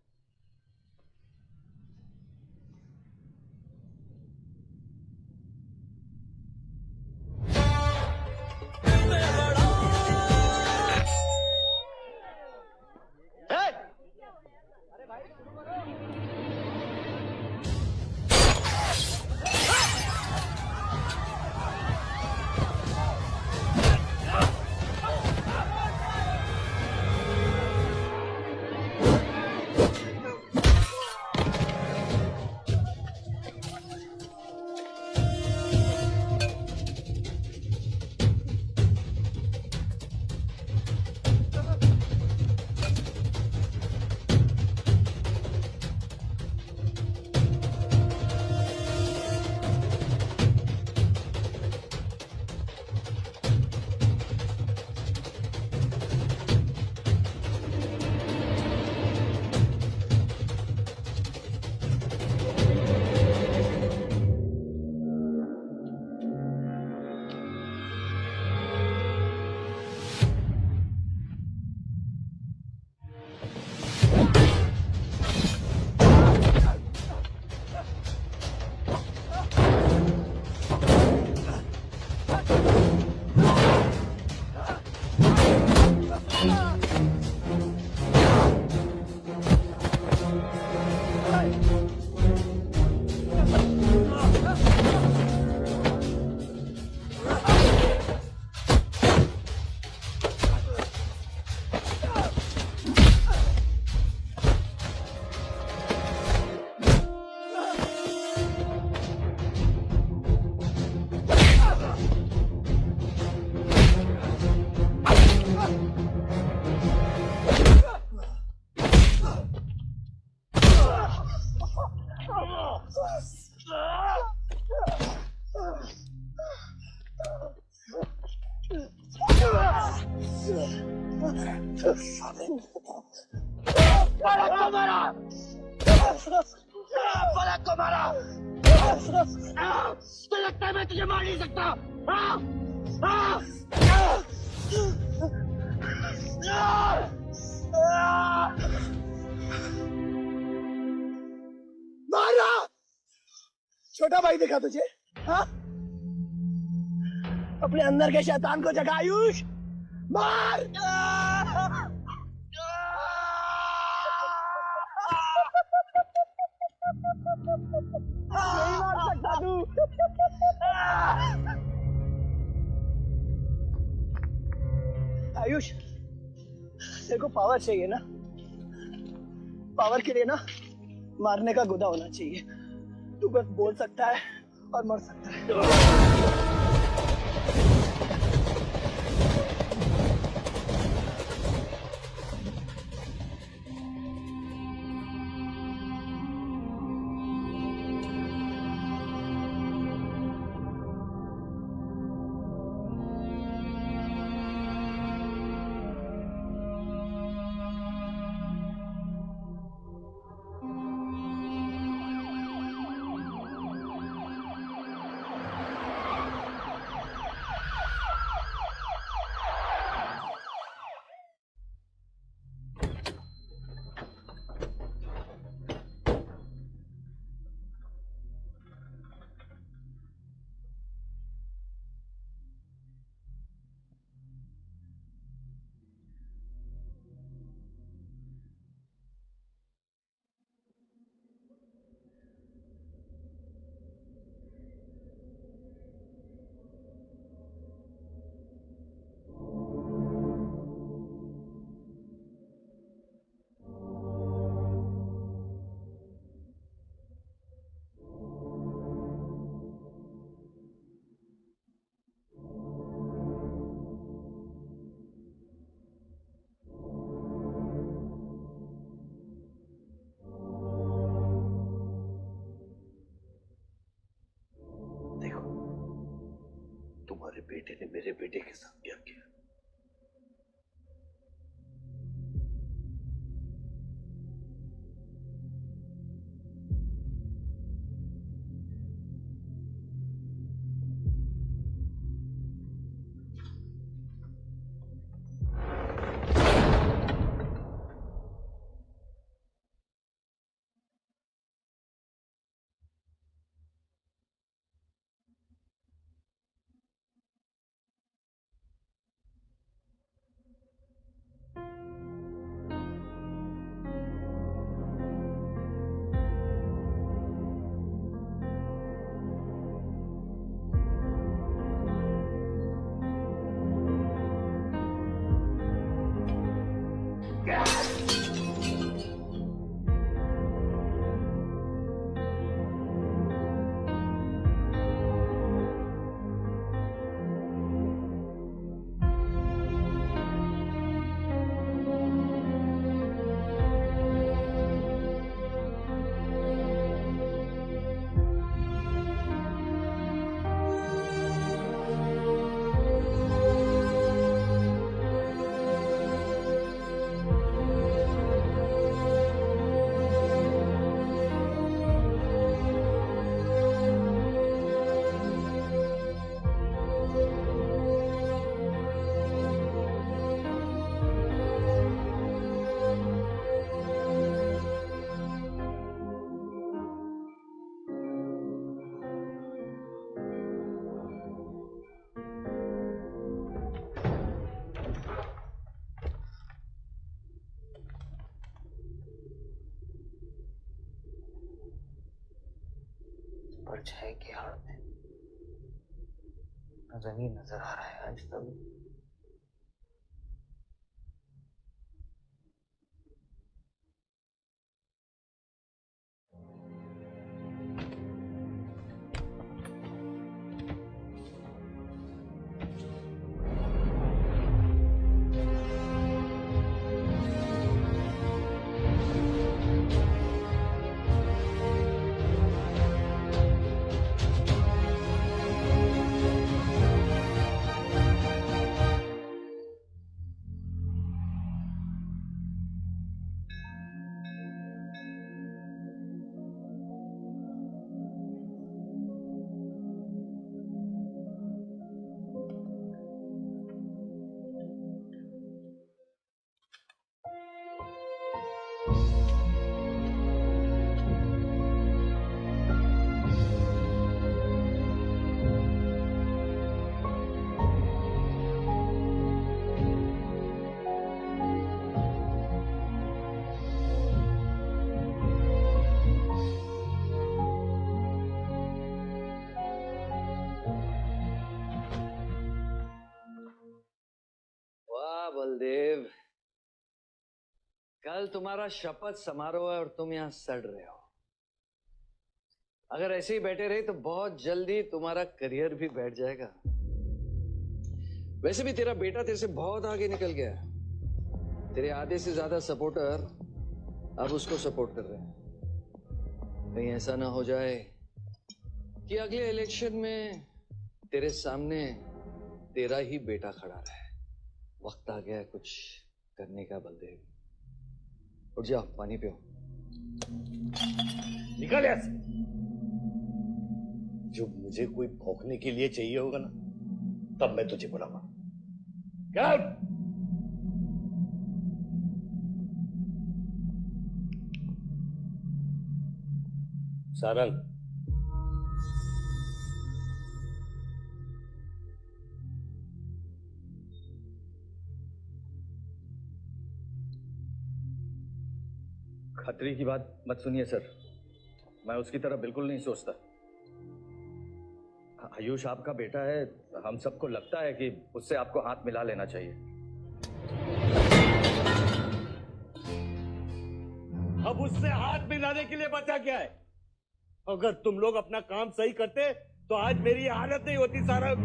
पलक को मारा। तो लगता है मैं तुझे मार नहीं सकता। हाँ? हाँ? छोटा भाई दिखा तुझे? हाँ? अपने अंदर के शैतान को जगा आयुष, मार! नहीं मार सकता तू। आयुष, तेरे को पावर चाहिए ना? पावर के लिए ना मारने का गुदा होना चाहिए। तू बस बोल सकता है और मर सकता है। तुम्हारे बेटे ने मेरे बेटे के साथ क्या किया? परछाई की आड़ में जमीन नजर आ रहा है आज तक। बलदेव, कल तुम्हारा शपथ समारोह है और तुम यहाँ सड़ रहे हो। अगर ऐसे ही बैठे रहे तो बहुत जल्दी तुम्हारा करियर भी बैठ जाएगा। वैसे भी तेरा बेटा तेरे से बहुत आगे निकल गया है। तेरे आधे से ज्यादा सपोर्टर अब उसको सपोर्ट कर रहे हैं। कहीं ऐसा ना हो जाए कि अगले इलेक्शन में तेरे सामने तेरा ही बेटा खड़ा रहे। वक्त आ गया है कुछ करने का बलदेव। उठ जाओ, पानी पियो। निकल यहाँ से। जब मुझे कोई भौंकने के लिए चाहिए होगा ना, तब मैं तुझे बुलाऊंगा। Get out! सारंग, खतरी की बात मत सुनिए सर, मैं उसकी तरह बिल्कुल नहीं सोचता। आयुष आपका बेटा है, हम सबको लगता है कि उससे आपको हाथ मिला लेना चाहिए। अब उससे हाथ मिलाने के लिए बचा क्या है? अगर तुम लोग अपना काम सही करते तो आज मेरी ये हालत नहीं होती। सारंग,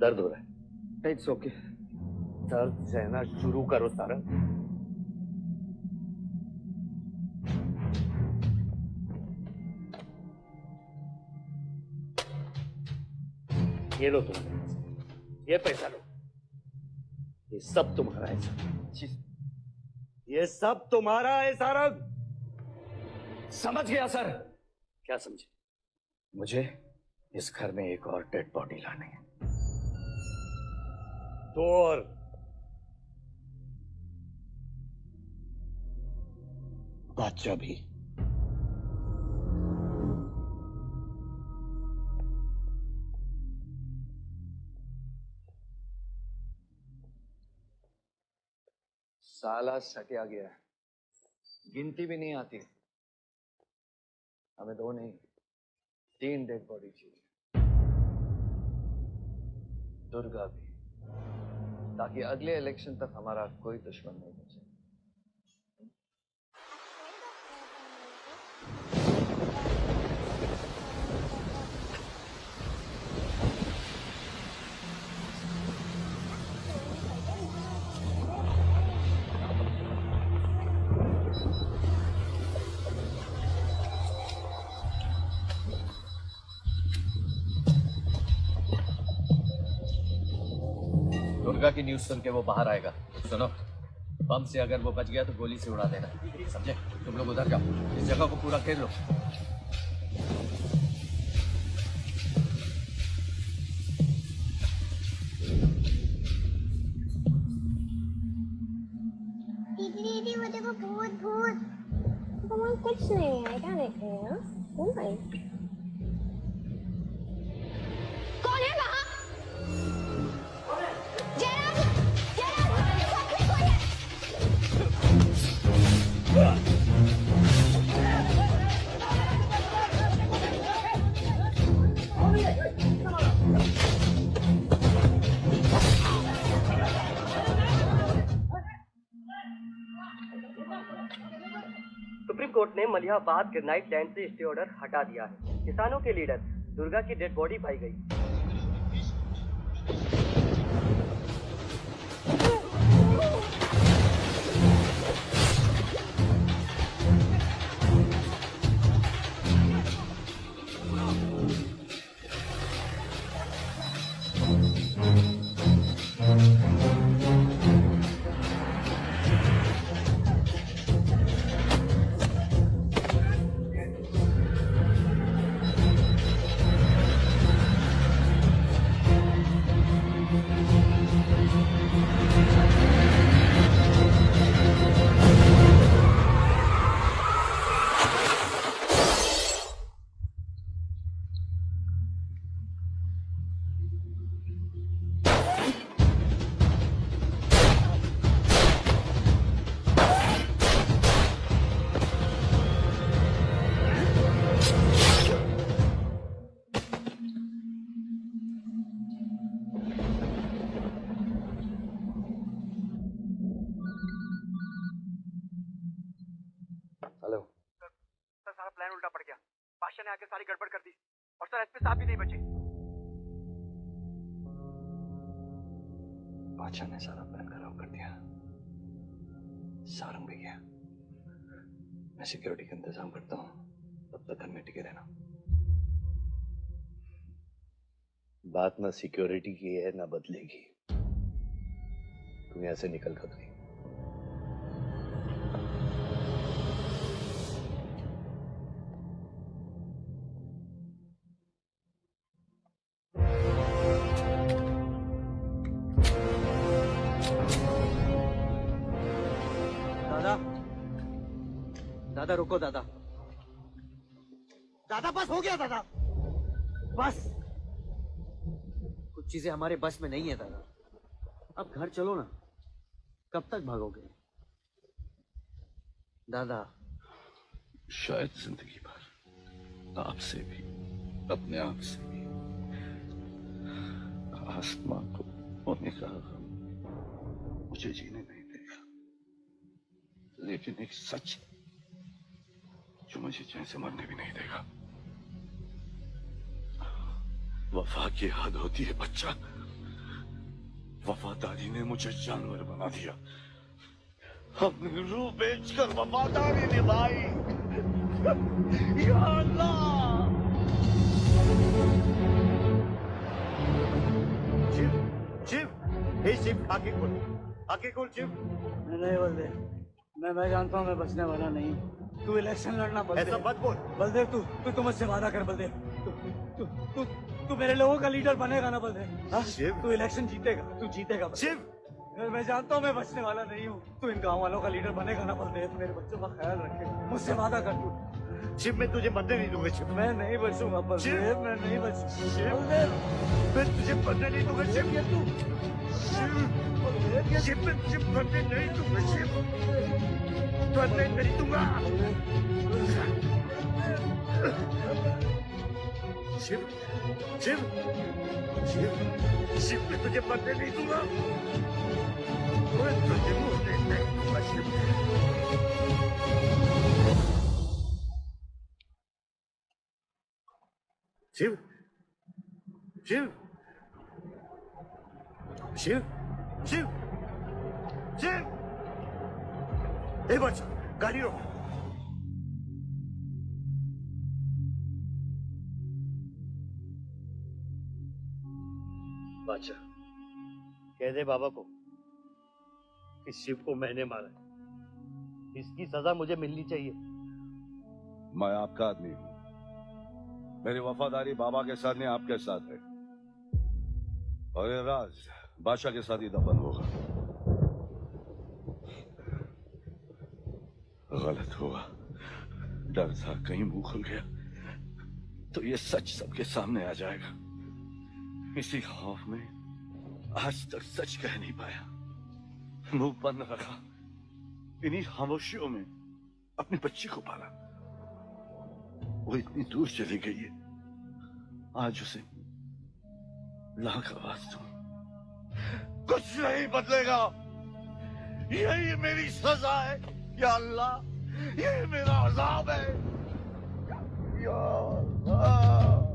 दर्द हो रहा है? It's okay. दर्द सहना शुरू करो सारंग। ये लो तुम, ये पैसा लो। ये सब तुम्हारा है सर, ये सब तुम्हारा है सारंग। समझ गया सर। क्या समझे? मुझे इस घर में एक और डेड बॉडी लानी है। तो और बादशाह भी। साला सटिया गया है, गिनती भी नहीं आती। हमें 2 नहीं 3 डेड बॉडी चाहिए, दुर्गा भी, ताकि अगले इलेक्शन तक हमारा कोई दुश्मन नहीं बचे। दुर्गा की न्यूज़ सुन के वो बाहर आएगा। सुनो, बम से अगर वो बच गया तो गोली से उड़ा देना, समझे? तुम लोग उधर जाओ, इस जगह को पूरा घेर लो। दीदी वो देखो, भूत भूत। तो कुछ नहीं है, क्या देख रहे हैं? कौन है वहाँ? सुप्रीम कोर्ट ने मलिहाबाद ग्रेनाइट लैंड से स्टे ऑर्डर हटा दिया है। किसानों के लीडर दुर्गा की डेड बॉडी पाई गई। बादशाह ने सारा प्लान खराब कर दिया। सारंग भी गया। मैं सिक्योरिटी का इंतजाम करता हूँ, तब तक घर में टिके रहना। बात ना सिक्योरिटी की है ना बदलेगी। तुम यहां से निकल कर गई। दादा, दादा रुको दादा। दादा बस हो गया दादा, बस। कुछ चीजें हमारे बस में नहीं है दादा। अब घर चलो ना, कब तक भागोगे दादा? शायद जिंदगी भर आपसे भी, अपने आप से भी। आसमां को होने का गम मुझे जीने नहीं देगा, लेकिन एक सच जो मुझे चैन से मरने भी नहीं देगा। वफा की हद होती है बच्चा। वफादारी ने मुझे जानवर बना दिया। हमने रूह बेचकर वफादारी निभाई। या अल्लाह। शिव, शिव, हे शिव, आगे खोल शिव। नहीं बलदेव, मैं जानता हूँ मैं बचने वाला नहीं हूँ। तू इलेक्शन लड़ना बलदेव। ऐसा मत बोल बलदेव। तू मुझसे वादा कर बलदेव। तू मेरे लोगों का लीडर बनेगा ना बलदेव? शिव, तू इलेक्शन जीतेगा, तू जीतेगा शिव। मैं जानता हूँ मैं बचने वाला नहीं हूँ। तू इन गाँव वालों का लीडर बनेगा ना बलदेव? मेरे बच्चों का ख्याल रखेगा, मुझसे वादा कर तू। शिव, मैं तुझे मरने नहीं दूंगा शिव। मैं नहीं बचूंगा बलदेव, मैं नहीं बचूंगा बलदेव। मैं तुझे मरने नहीं दूंगा शिव। शिव, मैं तुझे मरने नहीं दूंगा शिव। मरने नहीं दूंगा शिव। शिव, शिव, शिव, मैं तुझे मरने नहीं दूंगा। मैं तुझे मरने नहीं दूंगा शिव। शिव, शिव, शिव, शिव, शिव। ए बच्चा, गाड़ी रोक। बादशाह, कह दे बाबा को कि शिव को मैंने मारा है। इसकी सजा मुझे मिलनी चाहिए। मैं आपका आदमी हूं। मेरी वफादारी बाबा के साथ नहीं, आपके साथ है। और ये राज बादशाह के साथ ही दफन होगा। गलत हुआ, डर था कहीं मुंह खुल गया तो ये सच सबके सामने आ जाएगा। इसी खौफ में आज तक सच कह नहीं पाया, मुंह बंद रखा। इन्हीं खामोशियों में अपनी बच्ची को पाला। वो इतनी दूर चली गई है, आज उसे लाख आवाज दूं, कुछ नहीं बदलेगा। यही मेरी सजा है या अल्लाह, यही मेरा अज़ाब है या अल्लाह।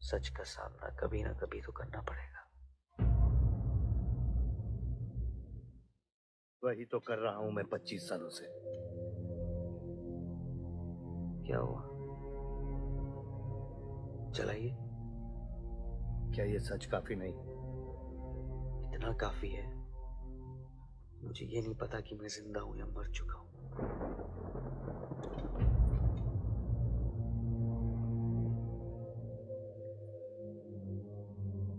सच का सामना कभी ना कभी तो करना पड़ेगा। वही तो कर रहा हूं मैं 25 सालों से। क्या हुआ? चलाइए। क्या ये सच काफी नहीं? इतना काफी है। मुझे ये नहीं पता कि मैं जिंदा हूं या मर चुका हूं।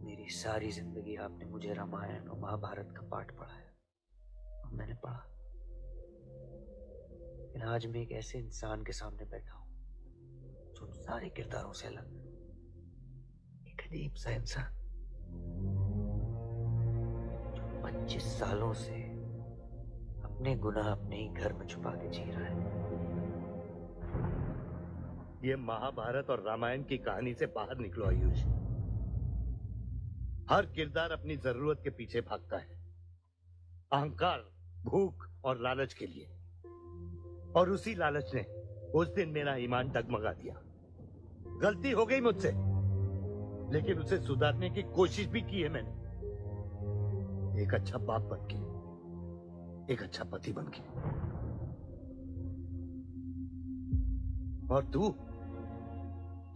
मेरी सारी जिंदगी आपने मुझे रामायण और महाभारत का पाठ पढ़ाया और मैंने पढ़ा, लेकिन आज मैं एक ऐसे इंसान के सामने बैठा हूं जो सारे किरदारों से अलग एक अजीब सा इंसान जो 25 सालों से अपने गुनाह अपने ही घर में छुपा के जी रहा है। ये महाभारत और रामायण की कहानी से बाहर निकलो आयुष। हर किरदार अपनी जरूरत के पीछे भागता है, अहंकार, भूख और लालच के लिए। और उसी लालच ने उस दिन मेरा ईमान डगमगा दिया। गलती हो गई मुझसे, लेकिन उसे सुधारने की कोशिश भी की है मैंने। एक अच्छा बाप बन के, एक अच्छा पति बन के। और तू,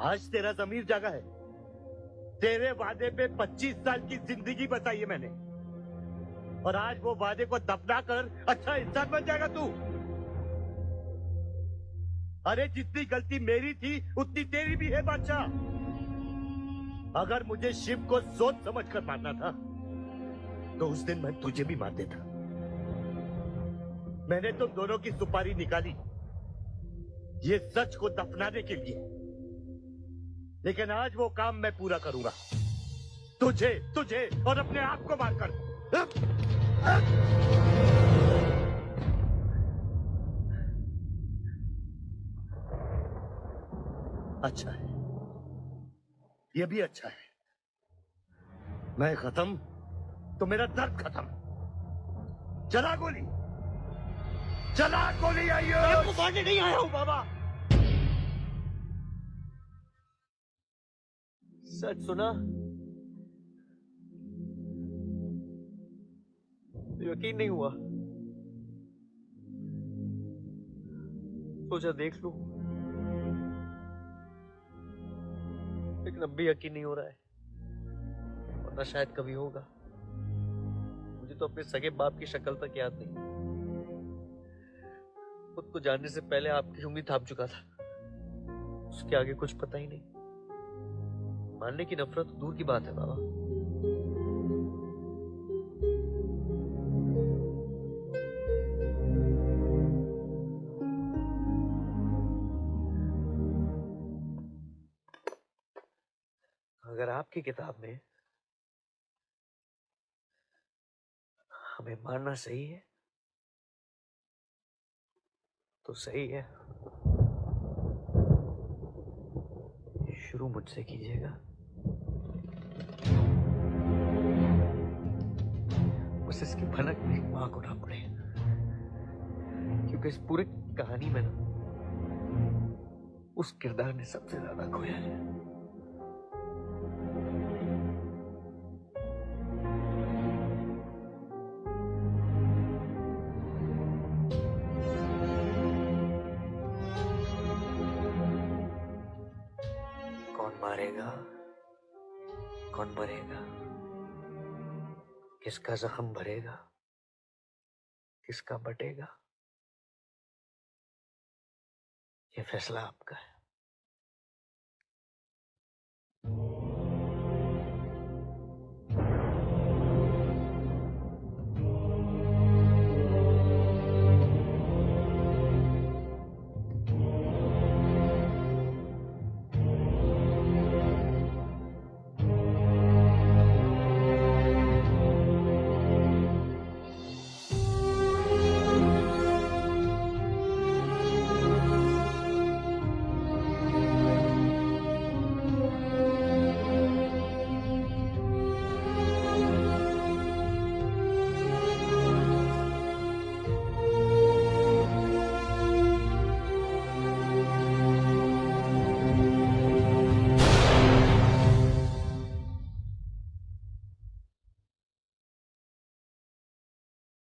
आज तेरा ज़मीर जागा है। तेरे वादे पे 25 साल की जिंदगी बचाई है मैंने, और आज वो वादे को दफना कर अच्छा इंसान बन जाएगा तू। अरे जितनी गलती मेरी थी उतनी तेरी भी है बादशाह। अगर मुझे शिव को सोच समझ कर मारना था तो उस दिन मैं तुझे भी मार देता। मैंने तुम दोनों की सुपारी निकाली ये सच को दफनाने के लिए, लेकिन आज वो काम मैं पूरा करूंगा, तुझे तुझे और अपने आप को मारकर। अच्छा है, ये भी अच्छा है। मैं खत्म तो मेरा दर्द खत्म। चला गोली, चला गोली। आइए, आपको मारने नहीं आया हूं बाबा। सच सुना, यकीन नहीं हुआ। सोचा देख लूं, लेकिन अब भी यकीन नहीं हो रहा है, वरना शायद कभी होगा। मुझे तो अपने सगे बाप की शक्ल तक याद नहीं। खुद को जानने से पहले आपकी उंगली थाप चुका था, उसके आगे कुछ पता ही नहीं। मानने की नफरत तो दूर की बात है बाबा। अगर आपकी किताब में हमें मारना सही है तो सही है। शुरू मुझसे कीजिएगा। बस इसकी भनक मेरी मां को ना पड़े, क्योंकि इस पूरी कहानी में ना उस किरदार ने सबसे ज्यादा खोया है। कौन मारेगा, कौन मरेगा, किसका जख्म भरेगा, किसका बटेगा, ये फैसला आपका है।